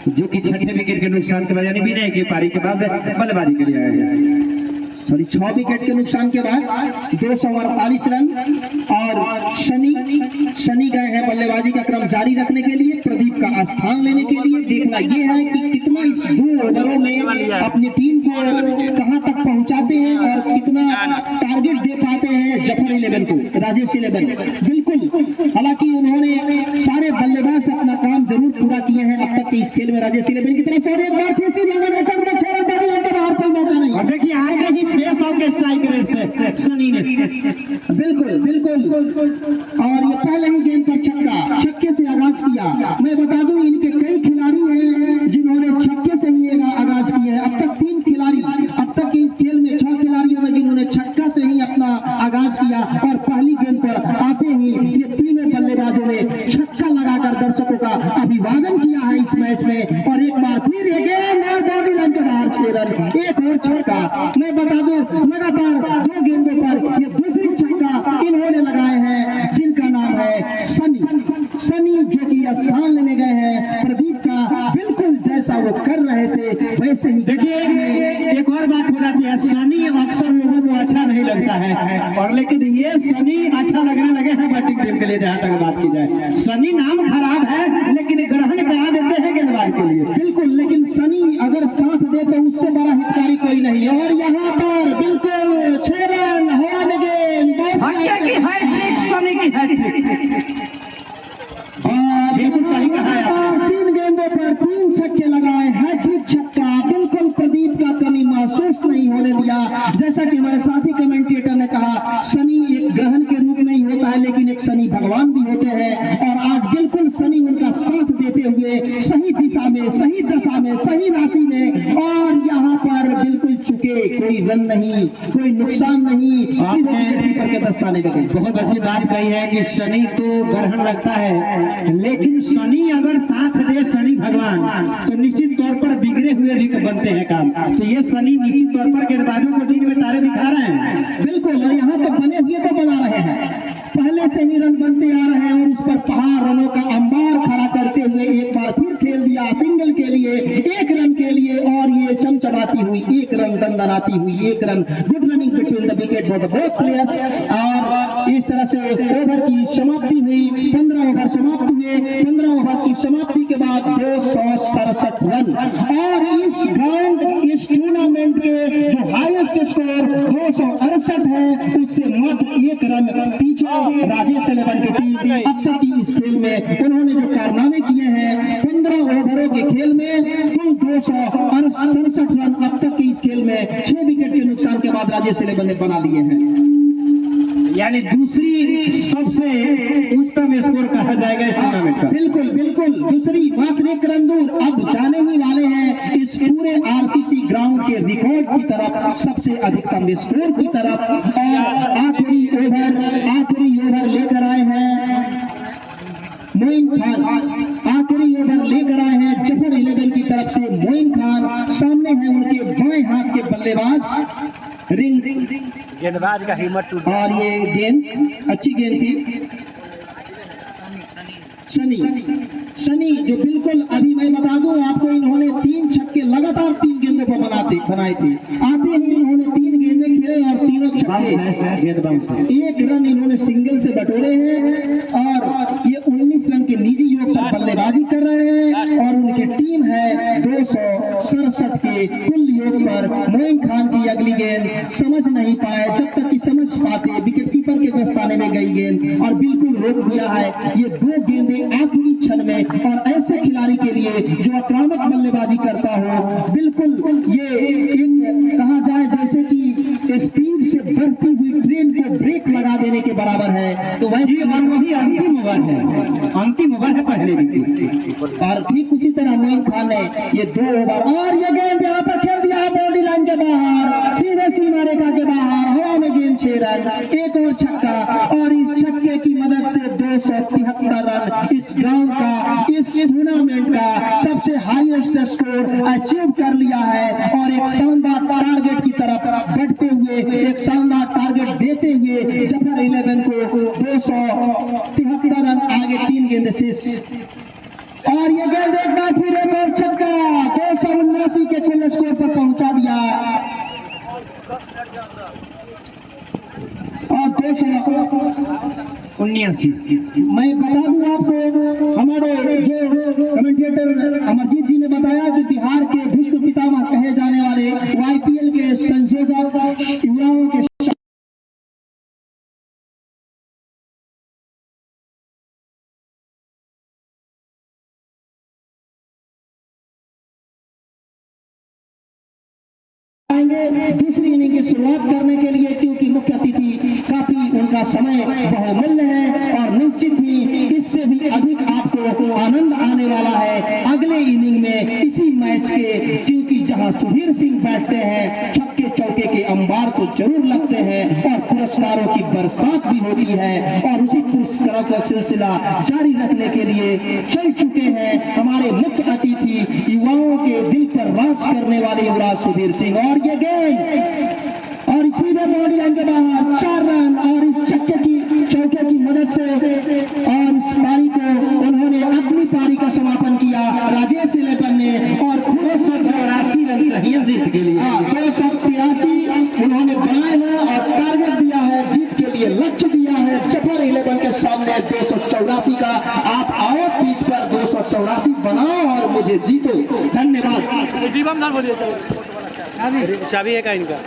जो कि 6ठे विकेट के नुकसान के बाद, यानी विनय की पारी के बाद बल्लेबाजी के लिए आया है। 6 विकेट के नुकसान के बाद 248 रन और शनि गए हैं बल्लेबाजी का क्रम जारी रखने के लिए, प्रदीप का स्थान लेने के लिए। देखना यह है कि कितना सनी इस 2 ओवरों में अपनी टीम को कहां तक पहुंचाते हैं और कितना टारगेट दे पाते हैं जफर 11 को, राजेश 11। बिल्कुल, हालांकि उन्होंने सारे बल्लेबाज अपना काम जरूर पूरा किए हैं अब तक के इस खेल में। राजेश 11 की तरफ और एक बार फिर से बाहर कोई मौका नहीं। और देखिए आगे ही फेस ऑफ के स्ट्राइक रेट से सनी ने बिल्कुल बिल्कुल, और ये पहले ही गेंद पर छक्के से आगाज किया। मैं बता दूं इनके कई खिलाड़ी हैं जिन्होंने छक्के से ही आगाज किया है। अब तक 3 खिलाड़ी, अब तक के इस खेल में 6 खिलाड़ियों में जिन्होंने छक्का से ही अपना आगाज किया और पहली गेंद पर आते ही ये तीनों बल्लेबाजों ने छक्का लगाकर दर्शकों का अभिवादन किया है इस मैच में। और एक बार फिर ये गेंद और बॉडी लाइन के बाहर 6 रन, एक और छक्का। मैं बता दूं लगातार 2 गेंदों पर ये दूसरी छक्का इन्होंने लगाए हैं जिनका नाम है सनी, जो कि स्थान लेने गए हैं प्रदीप का। बिल्कुल जैसा वो कर रहे थे वैसे ही। देखिए एक और बात हो जाती है, सनी अक्सर लोगों को अच्छा नहीं लगता है, और लेकिन ये सनी अच्छा लगने लगे हैं बैटिंग टीम के लिए। जहां तक बात की जाए, सनी नाम खराब है लेकिन ग्रहण करा देते हैं गेंदबाज के लिए। बिल्कुल, लेकिन सनी अगर साथ दे तो उससे बड़ा हितकारी कोई नहीं। और यहाँ पर बिल्कुल 6 रन, हवा में गेंद, सनी की हैट्रिक। बिल्कुल सही कहा है। 3 गेंदों पर 3 छक्के लगाए, हैट्रिक छक्का। बिल्कुल प्रदीप का कमी महसूस नहीं होने दिया। जैसा कि हमारे साथी कमेंटेटर ने कहा, सनी एक ग्रहण के रूप में ही होता है लेकिन एक सनी भगवान भी होते हैं। और आज बिल्कुल सनी उनका साथ देते हुए सही दिशा में, सही दशा में, सही राशि में, और यहाँ पर बिल्कुल चुके, कोई रन नहीं, कोई नुकसान नहीं, सीधे के दस्ताने में गई। बहुत अच्छी बात कही है कि शनि तो ग्रहण लगता है लेकिन शनि अगर साथ दे शनि भगवान तो निश्चित तौर पर बिगड़े हुए भी बनते हैं काम। तो ये शनि निश्चित तौर पर गेंदबाजों को दिन में तारे दिखा रहे हैं। बिल्कुल, और यहाँ तो बने हुए तो बना रहे हैं, पहले से ही रन बनते आ रहे हैं और उस पर पहाड़ रनों का अंबार खड़ा करते हुए एक बार फिर खेल दिया सिंगल के लिए, 1 रन के लिए। और ये चमचमाती हुई 1 रन, दंदनाती हुई 1 run. Good running between the wicket for the both players. और इस तरह से ओवर की समाप्ति हुई, 15 ओवर समाप्त हुए। 15 ओवर की समाप्ति के बाद 267 रन। और इस ग्राउंड, इस टूर्नामेंट के जो हाईएस्ट स्कोर 268 है, उससे मात्र 1 रन पीछे राजेश 11 की टीम। अब तक की इस खेल में उन्होंने जो कारनामे किए हैं 15 ओवरों के खेल में, कुल 267 रन अब तक के इस खेल में 6 विकेट के नुकसान के बाद राजेश 11 ने बना लिए हैं। यानी दूसरी सबसे उच्चतम स्कोर कहा जाएगा इस टूर्नामेंट का। बिल्कुल बिल्कुल, दूसरी मात्र 1 रन दूर। अब जाने ही वाले हैं इस पूरे आरसीसी ग्राउंड के रिकॉर्ड की तरफ, सबसे अधिकतम स्कोर की तरफ। और आखिरी ओवर लेकर आए हैं मोइन खान, आखिरी ओवर लेकर आए हैं जफर 11 की तरफ से मोइन खान। सामने है उनके बाएं हाथ के बल्लेबाज रिंग, गेंदबाज का हिम्मत टूट। और ये गेंद अच्छी गेंद थी। सनी जो बिल्कुल, अभी मैं बता दूं आपको, इन्होंने 3 छक्के लगातार 3 गेंदों पर बनाए थे। आते ही इन्होंने 3 गेंदें खेले और तीनों छक्के। 1 रन इन्होंने सिंगल से बटोरे हैं और ये 19 रन के निजी योग पर बल्लेबाजी कर रहे हैं। और उनकी टीम है 267 के कुल योग पर। मोइन खान की अगली गेंद समझ नहीं पाए, जब तक कि समझ पाते विकेट कीपर के दस्ताने में गई गेंद और बिल्कुल रोक दिया है। ये 2 गेंदें आखिरी क्षण में, और ऐसे खिलाड़ी के लिए जो आक्रामक बल्लेबाजी करता हो, बिल्कुल ये एक कहा जाए जैसे कि स्पीड से बढ़ती हुई ट्रेन को ब्रेक लगा देने के बराबर है। तो वैसे वही अंतिम ओवर है, अंतिम ओवर है पहले भी। और ठीक उसी तरह मोइन खान ने ये 2 ओवर, और ये गेंद यहाँ पर खेल दिया है बॉडी लाइन के बाहर, सीधे सीमा रेखा के बाहर, हवा में गेंद 6 रन, एक और छक्का। और इस छक्के की मदद से 273 रन इस ग्राउंड का, इस टूर्नामेंट का सबसे हाईएस्ट स्कोर अचीव कर लिया है। और एक शानदार टारगेट की तरफ बढ़ते हुए, एक शानदार टारगेट देते हुए जफर 11 को 273 रन, आगे 3 गेंद शेष। और ये गेंद एक बार फिर एक और छक्का, 279 के कुल स्कोर पर पहुंचा दिया। और 200 79। मैं बता दूं आपको, हमारे जो कमेंटेटर अमरजीत जी ने बताया कि बिहार के भीष्म पितामह कहे जाने वाले YPL के संयोजक युवाओं के दूसरी इनिंग की शुरुआत करने के लिए, क्योंकि मुख्य अतिथि काफी उनका समय बहुमूल्य है और निश्चित ही इससे भी अधिक आपको आनंद आने वाला है अगले इनिंग में इसी मैच के, क्योंकि जहां सुधीर सिंह बैठते हैं छक्के चौके के अंबार तो जरूर लगते हैं और पुरस्कारों की बरसात भी होती है। और उसी पुरस्कारों का सिलसिला जारी रखने के लिए चल चुके हैं हमारे मुख्य अतिथि, युवाओं के दिल पर राज करने वाले युवराज सुधीर सिंह। और ये गेंद और सीधे बॉडी लाइन के बाहर 4 रन और इस छक्के की चौके की मदद से और इस पारी को उन्होंने अपनी पारी का समापन किया राजेश 11 ने और 284 रन चाहिए जीत के लिए। 283 उन्होंने बनाए हैं और टारगेट दिया है, जीत के लिए लक्ष्य दिया है जफर 11 के सामने 284 का। आप आओ पिच पर 284 बनाओ और मुझे जीतो। धन्यवाद। बोलिए चाबी है का इनका।